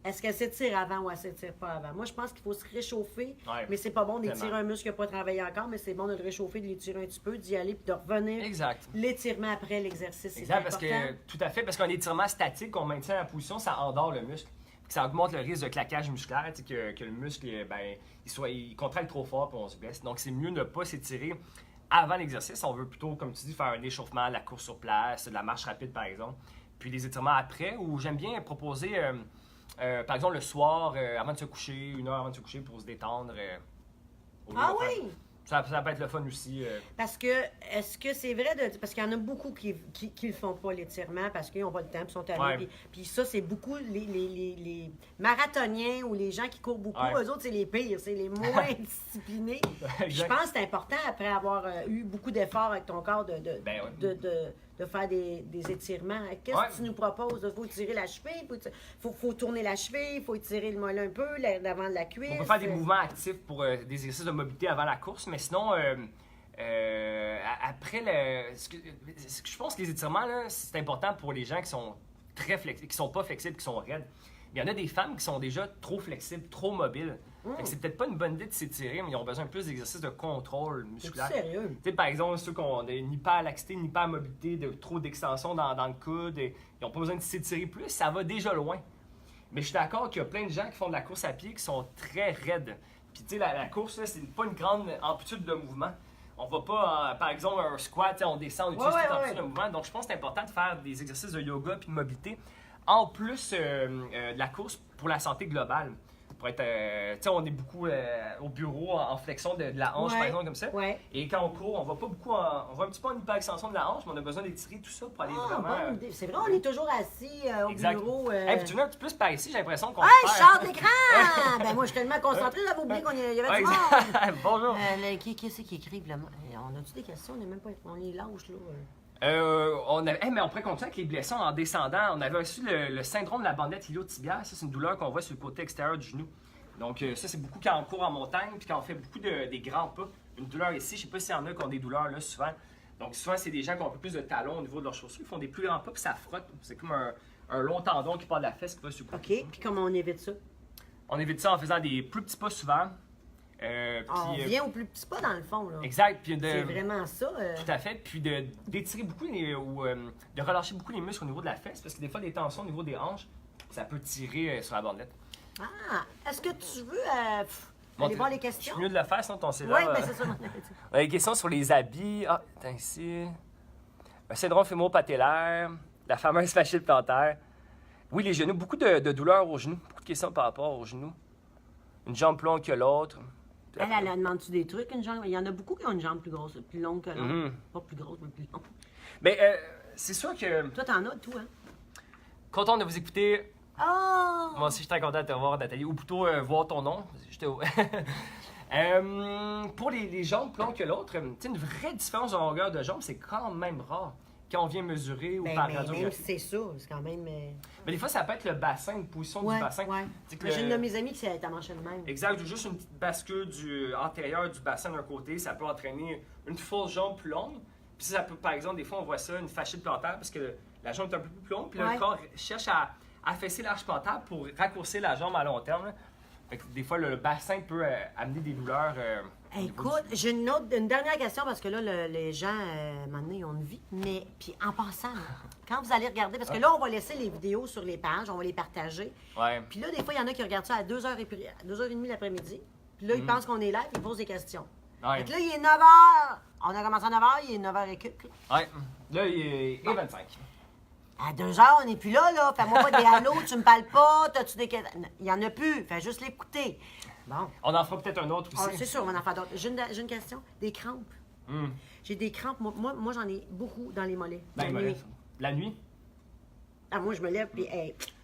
Est-ce qu'elle s'étire avant ou elle s'étire pas avant? Moi, je pense qu'il faut se réchauffer, mais c'est pas bon d'étirer un muscle qui n'a pas travaillé encore, mais c'est bon de le réchauffer, de l'étirer un petit peu, d'y aller, puis de revenir. Exact. L'étirement après l'exercice, c'est important. Parce que, tout à fait, parce qu'un étirement statique, qu'on maintient la position, ça endort le muscle. Ça augmente le risque de claquage musculaire, que le muscle il contracte trop fort et on se blesse. Donc, c'est mieux de ne pas s'étirer avant l'exercice. On veut plutôt, comme tu dis, faire un échauffement, la course sur place, de la marche rapide, par exemple. Puis des étirements après, où j'aime bien proposer, par exemple, le soir, avant de se coucher, 1 heure avant de se coucher pour se détendre. Oui! Ça peut être le fun aussi. Parce que, est-ce que c'est vrai parce qu'il y en a beaucoup qui ne font pas l'étirement parce qu'ils n'ont pas le temps, puis sont allés. Puis ça, c'est beaucoup les marathoniens ou les gens qui courent beaucoup. Eux autres, c'est les pires, c'est les moins disciplinés. Je pense que c'est important, après avoir eu beaucoup d'efforts avec ton corps, de faire des étirements. Qu'est-ce que tu nous proposes? Il faut tirer la cheville, faut tourner la cheville, il faut étirer le mollet un peu, l'avant de la cuisse. On peut faire des mouvements actifs pour des exercices de mobilité avant la course, mais sinon, après, je pense que les étirements, c'est important pour les gens qui sont très flexibles, qui sont pas flexibles, qui sont raides. Il y en a des femmes qui sont déjà trop flexibles, trop mobiles. C'est peut-être pas une bonne idée de s'étirer, mais ils ont besoin de plus d'exercices de contrôle musculaire. C'est sérieux? Tu sais, par exemple, ceux qui ont une hyperlaxité, une hypermobilité, trop d'extension dans le coude, ils n'ont pas besoin de s'étirer plus, ça va déjà loin. Mais je suis d'accord qu'il y a plein de gens qui font de la course à pied qui sont très raides. Puis tu sais, la course, c'est pas une grande amplitude de mouvement. On va pas, par exemple, un squat, on descend, on utilise tout en plus le mouvement. Donc, je pense que c'est important de faire des exercices de yoga puis de mobilité, en plus de la course pour la santé globale. Pour être, on est beaucoup au bureau en flexion de la hanche, par exemple, comme ça. Ouais. Et quand on court, on va pas beaucoup, on va un petit peu en hyper-extension de la hanche, mais on a besoin d'étirer tout ça pour aller vraiment... C'est vrai, on est toujours assis au bureau. Puis tu viens un petit peu par ici, j'ai l'impression qu'on je sors d'écran! Ben moi, je suis tellement concentrée, j'avais oublié qu'il y avait du monde. Bonjour! Qui c'est qui écrivent là? On a-tu des questions? On est même pas... On les lâche, là. Mais on pourrait continuer avec les blessures en descendant. On avait aussi le syndrome de la bandette iliotibiale. Ça, c'est une douleur qu'on voit sur le côté extérieur du genou. Donc, ça, c'est beaucoup quand on court en montagne puis quand on fait beaucoup des grands pas. Une douleur ici, je sais pas s'il y en a qui ont des douleurs là souvent. Donc, souvent, c'est des gens qui ont un peu plus de talons au niveau de leurs chaussures. Ils font des plus grands pas puis ça frotte. C'est comme un long tendon qui part de la fesse qui va sur le côté. OK. Puis comment on évite ça? On évite ça en faisant des plus petits pas souvent. On vient au plus petit pas dans le fond. Là. Exact. C'est vraiment ça. Tout à fait. Puis d'étirer beaucoup ou de relâcher beaucoup les muscles au niveau de la fesse parce que des fois, des tensions au niveau des hanches, ça peut tirer sur la bandelette. Est-ce que tu veux aller voir les questions? C'est mieux de le faire, sinon ton cellulaire. Oui, mais c'est ça. On a des questions sur les habits. Attends ici. Un syndrome fémoro-patellaire, la fameuse fasciite plantaire. Oui, les genoux, beaucoup de douleurs aux genoux. Beaucoup de questions par rapport aux genoux. Une jambe plus longue que l'autre. Elle demande-tu des trucs, une jambe? Il y en a beaucoup qui ont une jambe plus grosse, plus longue que l'autre. Pas plus grosse, mais plus longue. Mais c'est sûr que... Toi, t'en as, tout, hein? Content de vous écouter. Oh! Moi aussi, je suis très content de te voir, Nathalie. Ou plutôt voir ton nom. Pour les jambes plus longues que l'autre, une vraie différence de longueur de jambes, c'est quand même rare. Quand on vient mesurer ou par radiographie. Même si c'est ça, c'est quand même... Mais des fois, ça peut être le bassin, une position du bassin. J'ai une de mes amies qui s'est amanchée de même. Exact, juste une petite bascule antérieure du bassin d'un côté, ça peut entraîner une fausse jambe plus longue. Puis ça peut, par exemple, des fois, on voit ça, une fasciite plantaire, parce que la jambe est un peu plus longue, puis là, le corps cherche à affaisser l'arche plantaire pour raccourcir la jambe à long terme. Fait que des fois, le bassin peut amener des douleurs. Écoute, j'ai une dernière question parce que là, les gens, maintenant, ils ont une vie. Mais, puis en passant, quand vous allez regarder, parce que là, on va laisser les vidéos sur les pages, on va les partager. Ouais. Puis là, des fois, il y en a qui regardent ça à 2h30 l'après-midi. Puis là, ils pensent qu'on est live, ils posent des questions. Ouais. Fait que là, il est 9h. On a commencé à 9h, il est 9h et quelques. Ouais. Là, il est 25. À 2h, on n'est plus là. Fais-moi pas des hallos, tu me parles pas, t'as-tu des questions? Il y en a plus, fais juste l'écouter. Bon. On en fera peut-être un autre aussi. C'est sûr, on va en faire d'autres. J'ai une question. Des crampes. J'ai des crampes. Moi j'en ai beaucoup dans les mollets. La nuit? Moi, je me lève, puis...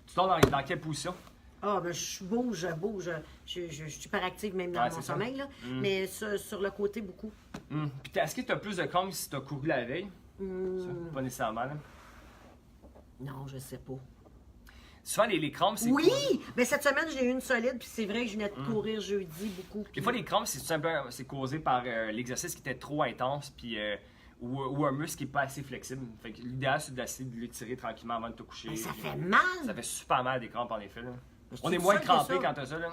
Tu dors dans quelle position? Ben, je bouge. Je suis super active même dans mon sommeil, là. Mais sur le côté, beaucoup. Puis est-ce que tu as plus de crampes si tu as couru la veille? Ça, pas nécessairement, là. Non, je sais pas. Souvent, les crampes, c'est... Oui! Mais cette semaine, j'ai eu une solide, puis c'est vrai que je venais de courir jeudi beaucoup. Des fois, les crampes, c'est tout simplement causé par l'exercice qui était trop intense, puis ou un muscle qui n'est pas assez flexible. Fait que l'idéal, c'est d'essayer de l'étirer tranquillement avant de te coucher. Mais ça fait mal! Ça fait super mal, des crampes, en effet. Là. On est moins crampé quand t'as ça, là.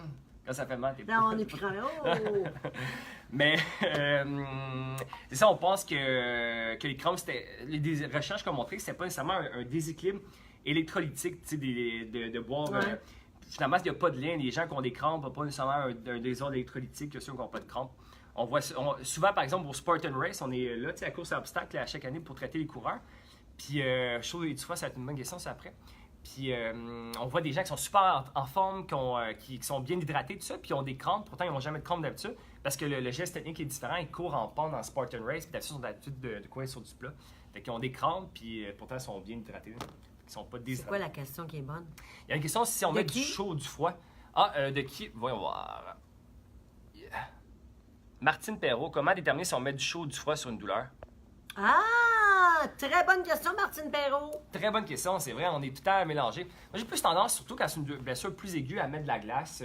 Quand ça fait mal, t'es Non, on est plus crampé. Oh! Mais c'est ça, on pense que les crampes, c'était... Des recherches qui ont montré que c'était pas nécessairement un déséquilibre électrolytique, tu sais, de boire... finalement, il n'y a pas de lien. Les gens qui ont des crampes n'ont pas nécessairement un désordre électrolytique que ceux qui n'ont pas de crampes. On voit souvent, par exemple, au Spartan Race, on est là, tu sais, à course à obstacles à chaque année pour traiter les coureurs. Puis, je trouve que tu vois, ça va être une bonne question, ça, après. Puis, on voit des gens qui sont super en forme, qui sont bien hydratés, tout ça, puis ils ont des crampes. Pourtant, ils n'ont jamais de crampes d'habitude parce que le geste technique est différent. Ils courent en pente dans Spartan Race, puis d'habitude, ils ont l'habitude de courir sur du plat. Fait qu'ils ont des crampes, puis pourtant, ils sont bien hydratés. Ils sont pas déshydratés. C'est quoi la question qui est bonne? Il y a une question si on met du chaud ou du froid. De qui? Voyons voir. Martine Perrault, comment déterminer si on met du chaud ou du froid sur une douleur? Très bonne question, Martine Perrault. Très bonne question, c'est vrai, on est tout à mélanger. Moi, j'ai plus tendance, surtout quand c'est une blessure plus aiguë, à mettre de la glace.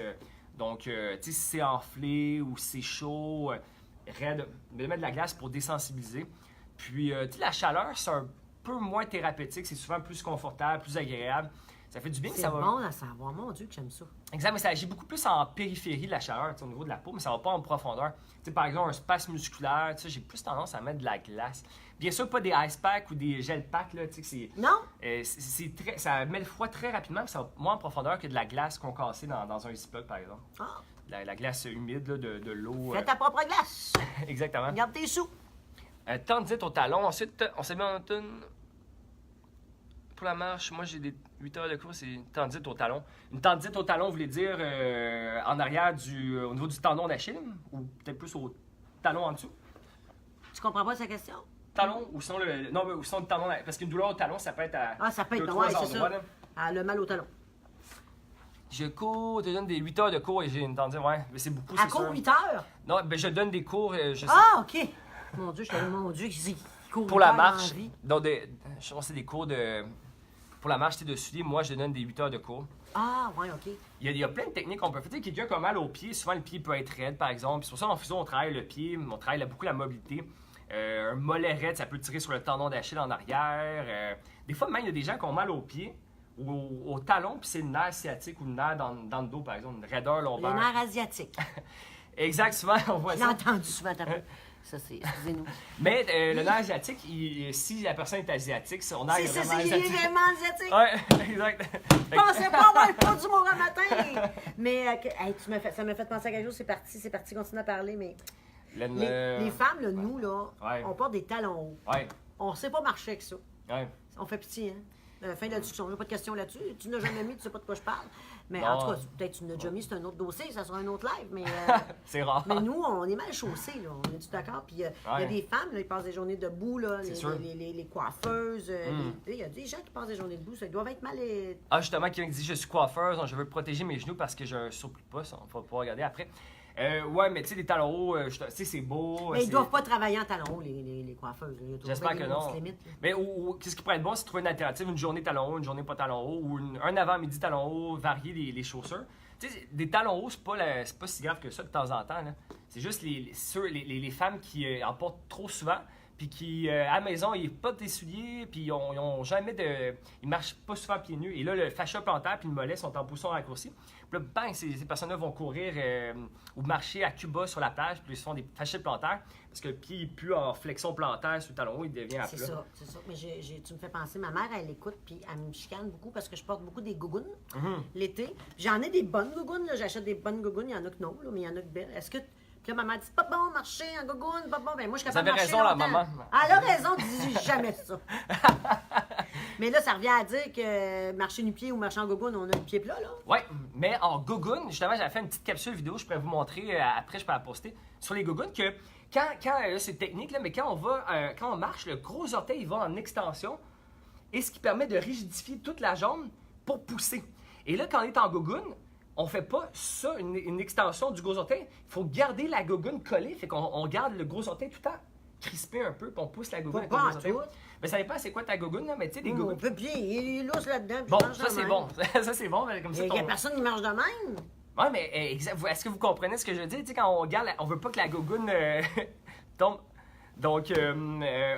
Donc, tu sais, si c'est enflé ou si c'est chaud, raide, de mettre de la glace pour désensibiliser. Puis, tu sais, la chaleur, c'est un peu moins thérapeutique, c'est souvent plus confortable, plus agréable. Ça fait du bien. C'est bon à savoir, mon Dieu, que j'aime ça. Exact, mais ça agit beaucoup plus en périphérie de la chaleur, au niveau de la peau, mais ça va pas en profondeur. Tu sais, par exemple, un spasme musculaire, j'ai plus tendance à mettre de la glace. Bien sûr, pas des ice packs ou des gel packs, là, tu sais, non? Ça met le froid très rapidement, puis ça va moins en profondeur que de la glace concassée dans un Ziploc, par exemple. La glace humide, là, de l'eau. Fais ta propre glace. Exactement. Garde tes sous. Tendinite au talon. Ensuite, on s'est mis en automne. Pour la marche, moi j'ai des 8 heures de cours, c'est une tendinite au talon. Une tendinite au talon voulait dire en arrière au niveau du tendon d'Achille, ou peut-être plus au talon en dessous. Tu comprends pas sa question? Talon ou sinon ou sinon le talon. Parce qu'une douleur au talon, ça peut être à. Ah, ça peut être, ouais, c'est ça. Ah, le mal au talon. Je cours, je donne des 8 heures de cours et j'ai une tendinite, ouais. Mais c'est beaucoup, c'est sûr. À cours 8 heures? Non, ben je donne des cours. Ah, OK. Mon Dieu, mon Dieu, qui court pour la marche. Donc, je pense que c'est des cours de. Pour la marche, de souliers, moi, je donne des 8 heures de cours. Ah, ouais, OK. Il y a plein de techniques qu'on peut faire. Tu sais, quelqu'un qui a mal au pied, souvent le pied peut être raide, par exemple. Puis sur ça, en physio, on travaille le pied, on travaille beaucoup la mobilité. Un mollet raide, ça peut tirer sur le tendon d'Achille en arrière. Des fois, même, il y a des gens qui ont mal au pied ou au talon, puis c'est le nerf sciatique ou le nerf dans le dos, par exemple, une raideur lombaire. Le nerf asiatique. Exact, souvent, on voit ça. Je l'ai entendu souvent, ça, c'est, excusez-nous. Mais le nerf asiatique, si la personne est asiatique, son nerf est vraiment asiatique. Il est vraiment asiatique. Oui, exact. Je pensais pas avoir le pas d'humour à matin. Mais hey, ça m'a fait penser à quelque chose, c'est parti, continue à parler, mais... Les femmes, là, nous, là, on porte des talons hauts. Ouais. On sait pas marcher avec ça. Ouais. On fait pitié, hein? Fin de la discussion, j'ai pas de questions là-dessus. Tu n'as jamais mis, tu sais pas de quoi je parle. Mais non. En tout cas, peut-être que tu n'as déjà mis, c'est un autre dossier, ça sera un autre live. Mais c'est rare. Mais nous, on est mal chaussés, là. On est-tu d'accord? Puis il y a des femmes, là, ils passent des journées debout, là, les coiffeuses. Il y a des gens qui passent des journées debout, ça, ils doivent être mal. Ah, justement, quelqu'un qui dit je suis coiffeuse, donc je veux protéger mes genoux parce que j'ai un surplus de pouce. On va pouvoir regarder après. Ouais, mais tu sais, les talons hauts, tu sais, c'est beau. Mais ils doivent pas travailler en talons hauts, les coiffeuses. J'espère que non. Mais qu'est-ce qui pourrait être bon, c'est trouver une alternative, une journée talons hauts, une journée pas talons hauts, ou un avant-midi talons hauts, varier les chaussures. Tu sais, des talons hauts, c'est pas si grave que ça de temps en temps. C'est juste les femmes qui en portent trop souvent, puis qui, à la maison, ils n'ont pas des souliers, puis ils ont jamais de. Ils marchent pas souvent pieds nus. Et là, le fascia plantaire puis le mollet sont en position raccourcie. Puis là, bang, ces personnes-là vont courir ou marcher à Cuba sur la plage, puis ils se font des fascias plantaires, parce que le pied est plus en flexion plantaire sur le talon haut, il devient à plat. C'est ça. Mais tu me fais penser, ma mère, elle écoute, puis elle me chicane beaucoup parce que je porte beaucoup des gougounes l'été. J'en ai des bonnes gougounes, j'achète des bonnes gougounes, il y en a que non, là, mais il y en a que belles. Est-ce que. Puis là, maman dit, pas bon marcher en gogoune, pas bon. Ben, moi, je suis capable de marcher. Vous avez raison, longtemps. la maman. Elle a raison, dis jamais ça. Mais là, ça revient à dire que marcher nu-pied ou marcher en gogoune, on a le pied plat, là. Oui, mais en gogoune, justement, j'avais fait une petite capsule vidéo, je pourrais vous montrer après, je peux la poster, sur les gogounes, que quand c'est technique, là, mais quand on marche, le gros orteil il va en extension, et ce qui permet de rigidifier toute la jambe pour pousser. Et là, quand on est en gogoune, on fait pas ça, une extension du gros orteil. Il faut garder la gogoune collée, fait qu'on garde le gros orteil tout le temps crispé un peu, puis on pousse la gogoune avec le gros orteil. Mais ça dépend c'est quoi ta gogoune, là, mais tu sais, des gogounes. On peut bien, il est lousse là-dedans. Bon, ça c'est bon. Ça c'est bon, mais comme ça. Il y a personne qui marche de même. Ouais, mais est-ce que vous comprenez ce que je dis? Tu sais, quand on regarde, on veut pas que la gogoune tombe. Donc,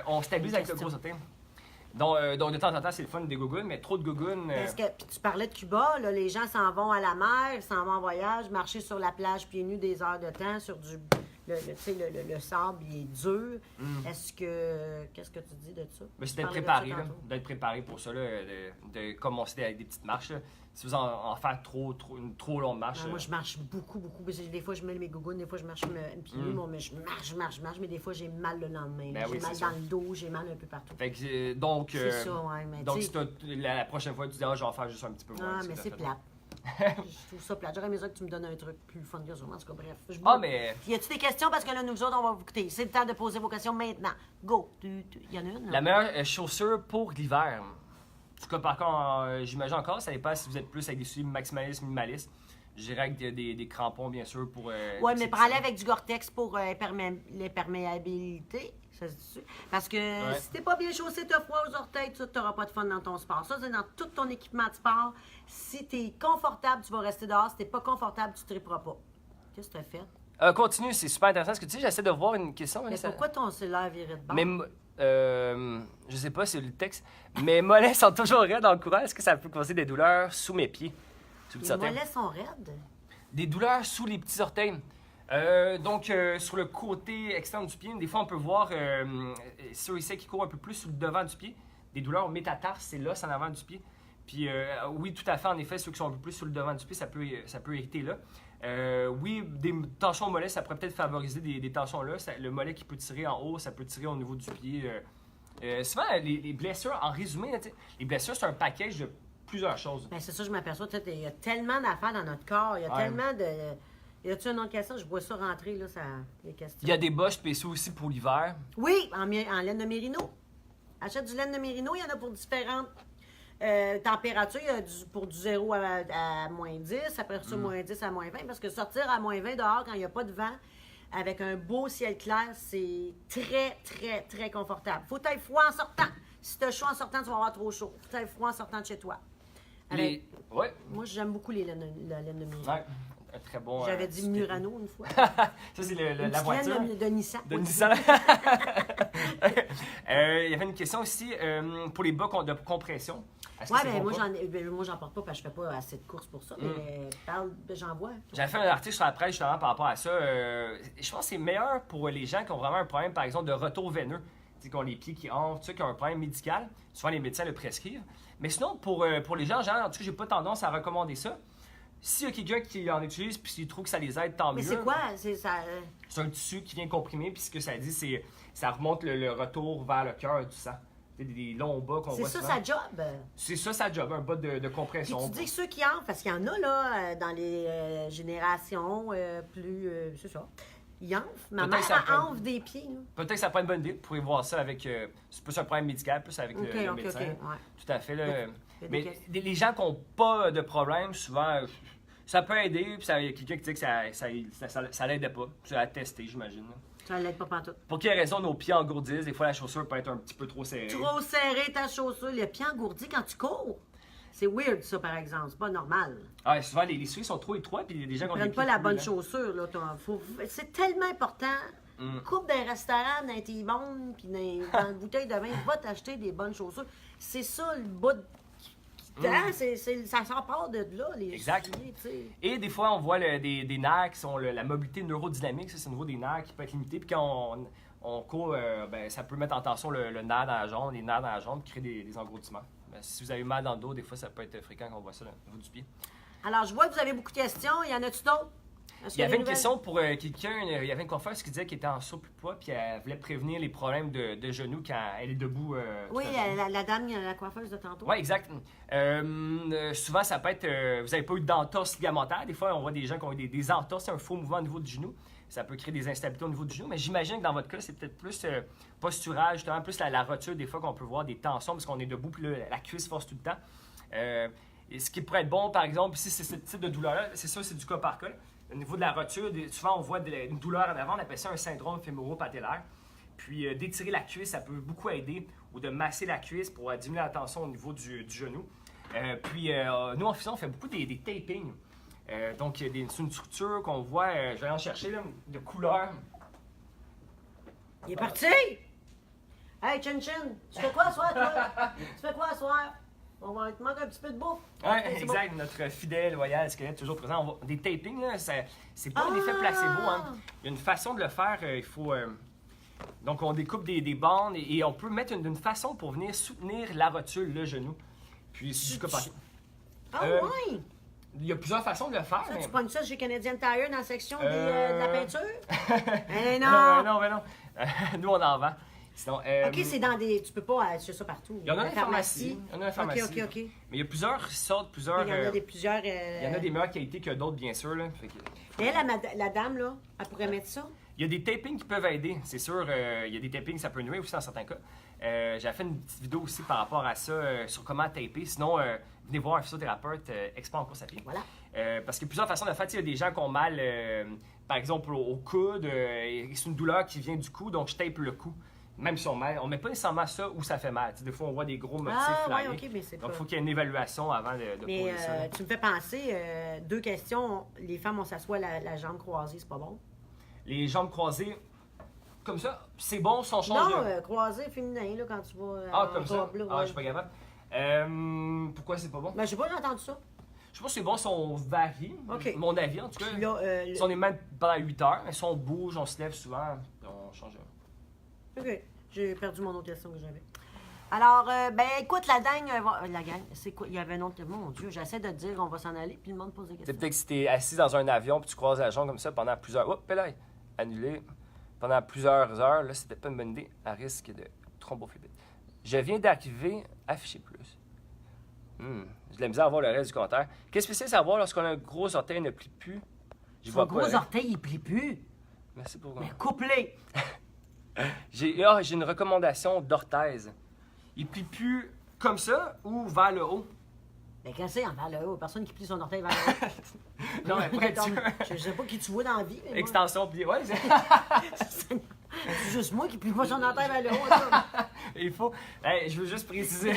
on stabilise avec le gros orteil. Donc, de temps en temps, c'est le fun des gougounes, mais trop de gougounes... Puis tu parlais de Cuba, là, les gens s'en vont à la mer, ils s'en vont en voyage, marcher sur la plage pieds nus des heures de temps, sur du... Le sable, il est dur. Est-ce que... Qu'est-ce que tu dis de ça? Mais c'est d'être préparé, d'être préparé pour ça, là, de commencer avec des petites marches. Là. Si vous en faites une trop longue marche... Moi, je marche beaucoup. Des fois, je mets mes gougounes, des fois, je marche pieds nus, mais je marche, mais des fois, j'ai mal le lendemain. Ben j'ai mal dans le dos, j'ai mal un peu partout. Fait que, donc, c'est ça, ouais, mais donc si la prochaine fois, tu dis, je vais en faire juste un petit peu moins. Ah, mais c'est plate. Je trouve ça plate. J'aurais aimé ça que tu me donnes un truc plus fun que ça. En tout cas, bref. Mais... Y a-tu des questions? Parce que là, nous autres, on va vous écouter. C'est le temps de poser vos questions maintenant. Go! Y en a une? Là? La meilleure chaussure pour l'hiver. En tout cas, par contre, j'imagine encore, ça dépend si vous êtes plus avec des souliers maximalistes, minimalistes. Je dirais avec des crampons, bien sûr, pour... oui, mais pour aller avec du Gore-Tex pour l'imperméabilité, ça se dit. Parce que si t'es pas bien chaussé, t'as froid aux orteils, tu n'auras pas de fun dans ton sport. Ça, c'est dans tout ton équipement de sport. Si t'es confortable, tu vas rester dehors. Si t'es pas confortable, tu ne triperas pas. Qu'est-ce que tu as fait? Continue, c'est super intéressant. Ce que tu dis, j'essaie de voir une question. Mais pourquoi ton cellulaire viré de bord? Mais, je sais pas, c'est le texte. Mes mollets sont toujours raides en courant. Est-ce que ça peut causer des douleurs sous mes pieds? Les mollets sont raides? Des douleurs sous les petits orteils. Donc, sur le côté externe du pied, des fois, on peut voir ceux et celles qui courent un peu plus sur le devant du pied. Des douleurs au métatarse, c'est l'os en avant du pied. Puis, oui, tout à fait, en effet, ceux qui sont un peu plus sur le devant du pied, ça peut irriter là. Oui, des tensions au mollet, ça pourrait peut-être favoriser des tensions là. Le mollet qui peut tirer en haut, ça peut tirer au niveau du pied. Souvent, les blessures, en résumé, les blessures, c'est un package de plusieurs choses. Ben, c'est ça, je m'aperçois. Il y a tellement d'affaires dans notre corps. Il y a tellement de... Y a-tu une autre question? Je vois ça rentrer, là, les questions. Il y a des bas spéciaux aussi pour l'hiver. Oui, en laine de mérino. Achète du laine de mérino, il y en a pour différentes températures. Il y a pour du 0 à moins 10, après ça, moins 10 à moins 20. Parce que sortir à moins 20 dehors, quand il n'y a pas de vent, avec un beau ciel clair, c'est très, très, très confortable. Faut que tu aies froid en sortant. Si tu as chaud en sortant, tu vas avoir trop chaud. Faut que tu aies froid en sortant de chez toi. Ouais. Moi, j'aime beaucoup la laine de mérino. Ouais. Un très bon. J'avais dit Murano une fois. Ça, c'est la voiture. De Nissan. De Nissan. Il y avait une question aussi pour les bas de compression. Oui, ben moi, j'en porte pas parce que je fais pas assez de courses pour ça. Mais j'en vois. J'avais fait un article sur la presse justement par rapport à ça. Je pense que c'est meilleur pour les gens qui ont vraiment un problème, par exemple, de retour veineux. Qui ont les pieds qui enflent, qui ont un problème médical. Souvent, les médecins le prescrivent. Mais sinon, pour les gens, genre, en tout cas, j'ai pas tendance à recommander ça. S'il y a quelqu'un qui en utilise puis s'il trouve que ça les aide, tant mieux. Mais c'est quoi? C'est un tissu qui vient comprimer, puis ce que ça dit, c'est ça remonte le retour vers le cœur du sang. C'est des longs bas qu'on voit souvent. C'est ça sa job? C'est ça sa job, un bas de compression. Puis tu dis que ceux qui enflent, parce qu'il y en a là, dans les générations plus... c'est ça. Ils enflent. Ma mère enfle des pieds. Peut-être que ça prend une bonne idée. Vous pourrez voir ça avec... c'est plus un problème médical, plus avec le médecin. Ouais. Tout à fait. Là. Mais les gens qui n'ont pas de problème, souvent, ça peut aider. Puis il y a quelqu'un qui dit que ça l'aidait pas. C'est à tester, j'imagine. Ça l'aide pas pantoute. Pour quelle raison nos pieds engourdissent? Des fois, la chaussure peut être un petit peu trop serrée. Trop serrée ta chaussure. Le pied engourdi quand tu cours. C'est weird, ça, par exemple. C'est pas normal. Ah, souvent, les souliers sont trop étroits. Puis des gens qui ont des pieds pas la bonne chaussure. Là, c'est tellement important. Coupe d'un restaurant, d'un T-bone, puis dans une bouteille de vin, va t'acheter des bonnes chaussures. C'est ça, le bout de... ça s'en part de là, les exact. Souliers, t'sais. Et des fois, on voit des nerfs qui sont la mobilité neurodynamique. Ça, c'est au niveau des nerfs qui peut être limité. Puis quand on court, ça peut mettre en tension le nerf dans la jambe, les nerfs dans la jambe, qui créent des engourdissements. Ben, si vous avez mal dans le dos, des fois, ça peut être fréquent qu'on voit ça au niveau du pied. Alors, je vois que vous avez beaucoup de questions. Il y en a-tu d'autres? Il y avait une question pour quelqu'un, il y avait une coiffeuse qui disait qu'elle était en surpoids puis elle voulait prévenir les problèmes de genoux quand elle est debout. Oui, la dame, la coiffeuse de tantôt. Oui, exact. Souvent, ça peut être... vous n'avez pas eu d'entorse ligamentaire. Des fois, on voit des gens qui ont eu des entorses, un faux mouvement au niveau du genou. Ça peut créer des instabilités au niveau du genou. Mais j'imagine que dans votre cas, c'est peut-être plus postural, justement, plus la rotule, des fois qu'on peut voir des tensions parce qu'on est debout puis là, la cuisse force tout le temps. Ce qui pourrait être bon, par exemple, si c'est ce type de douleur-là, c'est ça, c'est du cas par cas. Au niveau de la rotule, souvent on voit une douleur en avant, on appelle ça un syndrome fémoro-patellaire. Puis d'étirer la cuisse, ça peut beaucoup aider, ou de masser la cuisse pour diminuer la tension au niveau du genou. Nous, en faisant, on fait beaucoup des tapings. Donc, c'est une structure qu'on voit, je vais en chercher, là, de couleur. Il est parti! Hey, Chin Chin, tu fais quoi ce soir, toi? Tu fais quoi ce soir? On va te manquer un petit peu de bouffe. Oui, exact. Bon. Notre fidèle, loyal, squelette, toujours présent. Des tapings, là, c'est pas un effet placebo. Hein. Il y a une façon de le faire. Il faut. Donc, on découpe des bandes et on peut mettre une façon pour venir soutenir la rotule, le genou. Puis, c'est du cas par cas. Ah, oui! Il y a plusieurs façons de le faire. Ça, mais... Tu prends ça chez Canadian Tire dans la section de la peinture? Eh non! Non. Nous, on en vend. Sinon, OK, c'est dans des... Tu peux pas acheter ça partout. Il y en a une pharmacie. OK. Mais il y a plusieurs sortes, Il y en a des plusieurs... Il y en a des meilleures qualités que d'autres, bien sûr. Là. Mais la dame, là, elle pourrait mettre ça? Il y a des tapings qui peuvent aider, c'est sûr. Il y a des tapings, ça peut nuire aussi dans certains cas. J'ai fait une petite vidéo aussi par rapport à ça, sur comment taper. Sinon, venez voir un physiothérapeute expert en course à pied. Voilà. Parce qu'il y a plusieurs façons de faire. Il y a des gens qui ont mal, par exemple, au coude. C'est une douleur qui vient du cou, donc je tape le cou. Même si on met pas nécessairement ça où ça fait mal. Des fois, on voit des gros motifs ouais, OK, mais c'est pas... Donc, il faut qu'il y ait une évaluation avant de poser ça. Mais tu me fais penser, deux questions. Les femmes, on s'assoit la jambe croisée, c'est pas bon? Les jambes croisées, comme ça, c'est bon si on change Non, croisé féminin, là, quand tu vas comme ça? robe, là, Ah, je suis pas capable. Pourquoi c'est pas bon? Ben, je sais pas, j'ai entendu ça. Je pense que c'est bon si on varie, mon avis en tout cas. Là, si on est même pendant 8 heures, mais si on bouge, on se lève souvent, on change. OK. J'ai perdu mon autre question que j'avais. Alors, ben écoute, la gang, c'est quoi? Il y avait un autre... Mon Dieu, j'essaie de te dire on va s'en aller, puis le monde pose des C'est questions. peut-être que si t'es assis dans un avion puis tu croises la jambe comme ça pendant plusieurs... Oups, là, annulé. Pendant plusieurs heures, là, c'était pas une bonne idée, à risque de thrombophlébite. Je viens d'arriver, afficher plus. J'ai de la misère à voir le reste du commentaire. Qu'est-ce que c'est savoir lorsqu'on a un gros orteil ne plie plus? Son gros orteil, il plie plus. Merci pour... Mais couplé. J'ai une recommandation d'orthèse. Il plie plus comme ça ou vers le haut? Mais qu'est-ce que c'est vers le haut? Personne qui plie son orteil vers le haut. Non, mais pour être sûr. Je sais pas qui tu vois dans la vie. Mais Extension pliée, ouais. c'est juste moi qui plie pas son orteil vers le haut. Ça. Il faut... Hey, je veux juste préciser.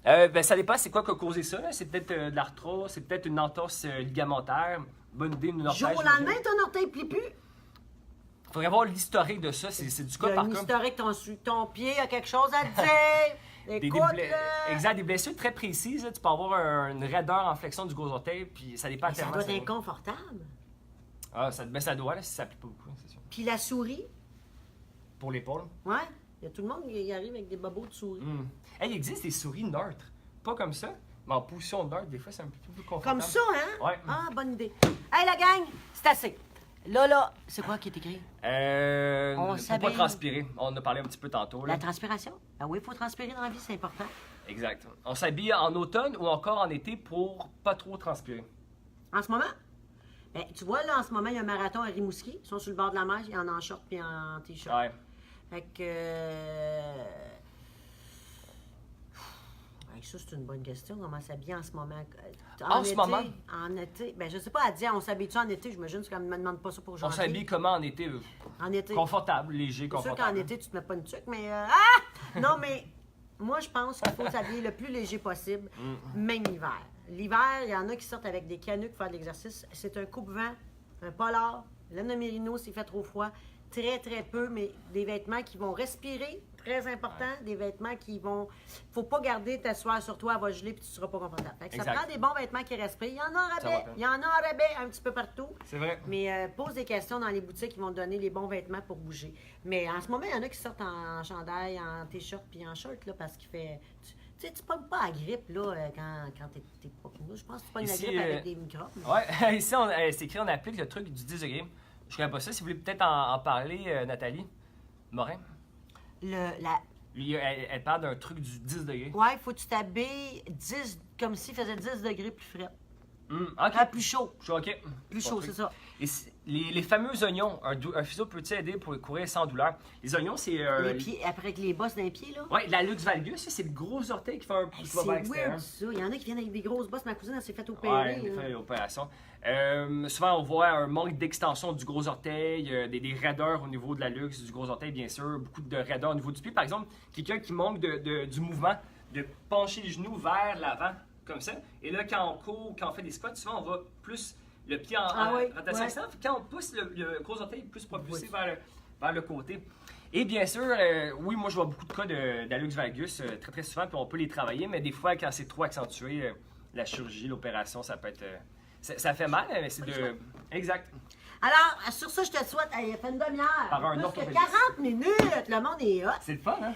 Ben, ça dépend c'est quoi qui a causé ça. C'est peut-être de l'arthrose, c'est peut-être une entorse ligamentaire. Bonne idée, une orthèse. Jour au lendemain, ton orteil plie plus. Il faudrait voir l'historique de ça. C'est du cas Il y a par une cas. historique, ton pied a quelque chose à te dire. Écoute, Exact, des blessures très précises. Là, tu peux avoir une raideur en flexion du gros orteil, puis ça dépend ça tellement. doit être inconfortable. Ah, ça doit, là, si ça plie pas beaucoup, c'est sûr. Puis la souris, Pour l'épaule. ouais, il y a tout le monde qui arrive avec des bobos de souris. Hey, il existe des souris neutres. Pas comme ça, mais en position neutre, des fois, c'est un peu plus confortable. Comme ça, hein? Ouais. Ah, bonne idée. Hey, la gang, c'est assez. Là, c'est quoi qui est écrit? On faut s'habille. pas transpirer. On en a parlé un petit peu tantôt. Là. La transpiration? Ah oui, il faut transpirer dans la vie, c'est important. Exact. On s'habille en automne ou encore en été pour pas trop transpirer. En ce moment? Ben, tu vois, là, en ce moment, il y a un marathon à Rimouski. Ils sont sur le bord de la mer, il y en a en short puis en t-shirt. Ouais. Fait que... ça, c'est une bonne question. Comment s'habiller en ce moment? En ce moment? En été. Ben, je sais pas, à dire, on s'habille-tu en été? J'imagine que ne me demande pas ça pour On janvier. s'habille comment en été? En été. Confortable, léger, C'est sûr confortable. qu'en été, tu te mets pas une tuque, mais... Non, mais moi, je pense qu'il faut s'habiller le plus léger possible, même l'hiver. L'hiver, il y en a qui sortent avec des canucks pour faire de l'exercice. C'est un coupe-vent, un polar, laine de mérino s'il fait trop froid. Très, très peu, mais des vêtements qui vont respirer, très important. Des vêtements qui vont... Faut pas garder ta soie sur toi, elle va geler puis tu seras pas confortable. Fait que ça prend des bons vêtements qui respirent. Il y en a en rabais, il y en a en rabais un petit peu partout. C'est vrai. Mais pose des questions dans les boutiques, ils vont te donner les bons vêtements pour bouger. Mais en ce moment, il y en a qui sortent en chandail, en t-shirt puis en short, là, parce qu'il fait... Tu sais, tu pognes pas la grippe, là, quand t'es pas... Je pense que tu pognes la grippe avec des microbes. Ouais, ici, c'est écrit, on applique le truc du 10 degrés. Je connais pas ça. Si vous voulez peut-être en parler, Nathalie Morin. Elle parle d'un truc du 10 degrés. Ouais, faut que tu t'habilles 10, comme s'il faisait 10 degrés plus frais. OK. Plus chaud. OK. Plus chaud, c'est ça. Et les fameux oignons, un physio peut-il aider pour courir sans douleur? Les oignons, c'est... les pieds, après que les bosses d'un pied, là. Oui, la luxe valgus, c'est le gros orteil qui fait un peu C'est weird, ça. Il y en a qui viennent avec des grosses bosses. Ma cousine, elle s'est fait opérer. Oui, elle fait l'opération. Souvent, on voit un manque d'extension du gros orteil, des raideurs au niveau de la luxe, du gros orteil, bien sûr, beaucoup de raideurs au niveau du pied. Par exemple, quelqu'un qui manque du mouvement, de pencher les genoux vers l'avant, comme ça. Et là, quand on court, quand on fait des squats, souvent, on va plus le pied en rotation externe. Quand on pousse, le gros orteil est plus propulsé vers le côté. Et bien sûr, oui, moi, je vois beaucoup de cas d'hallux valgus très, très souvent, puis on peut les travailler, mais des fois, quand c'est trop accentué, la chirurgie, l'opération, ça peut être... ça fait mal, mais c'est de... Exact. Alors, sur ça, je te souhaite, il fait une demi-heure. Par un plus que orthopédiste. 40 minutes, le monde est hot. C'est le fun, hein?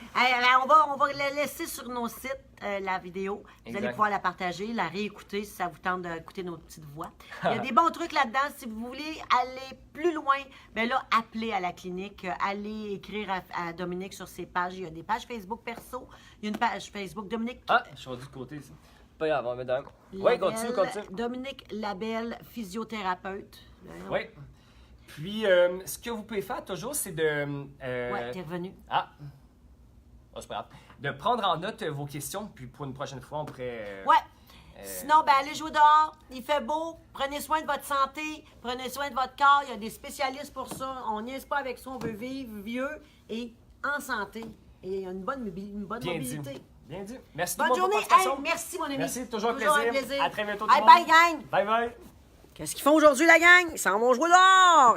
On va la laisser sur nos sites, la vidéo. Vous allez pouvoir la partager, la réécouter si ça vous tente d'écouter nos petites voix. Il y a des bons trucs là-dedans. Si vous voulez aller plus loin, bien là, appelez à la clinique. Allez écrire à Dominique sur ses pages. Il y a des pages Facebook perso. Il y a une page Facebook Dominique. Ah, je suis rendu de côté, ici. Pas grave, on va mettre un... Oui, continue. Dominique Labelle, physiothérapeute. Oui. Puis, ce que vous pouvez faire toujours, c'est de... Ouais, t'es revenu. Ah! Oh, c'est pas grave. De prendre en note vos questions, puis pour une prochaine fois, on pourrait... Ouais. Sinon, ben allez jouer dehors. Il fait beau. Prenez soin de votre santé. Prenez soin de votre corps. Il y a des spécialistes pour ça. On niaise pas avec ça. On veut vivre vieux et en santé. Et il y a une bonne mobilité. Bien dit. Merci bonne tout le monde journée. pour votre participation. Merci, mon ami. Merci, toujours un plaisir. À très bientôt, tout le monde. Bye, gang. Bye, bye. Qu'est-ce qu'ils font aujourd'hui, la gang? Ils s'en vont jouer dehors.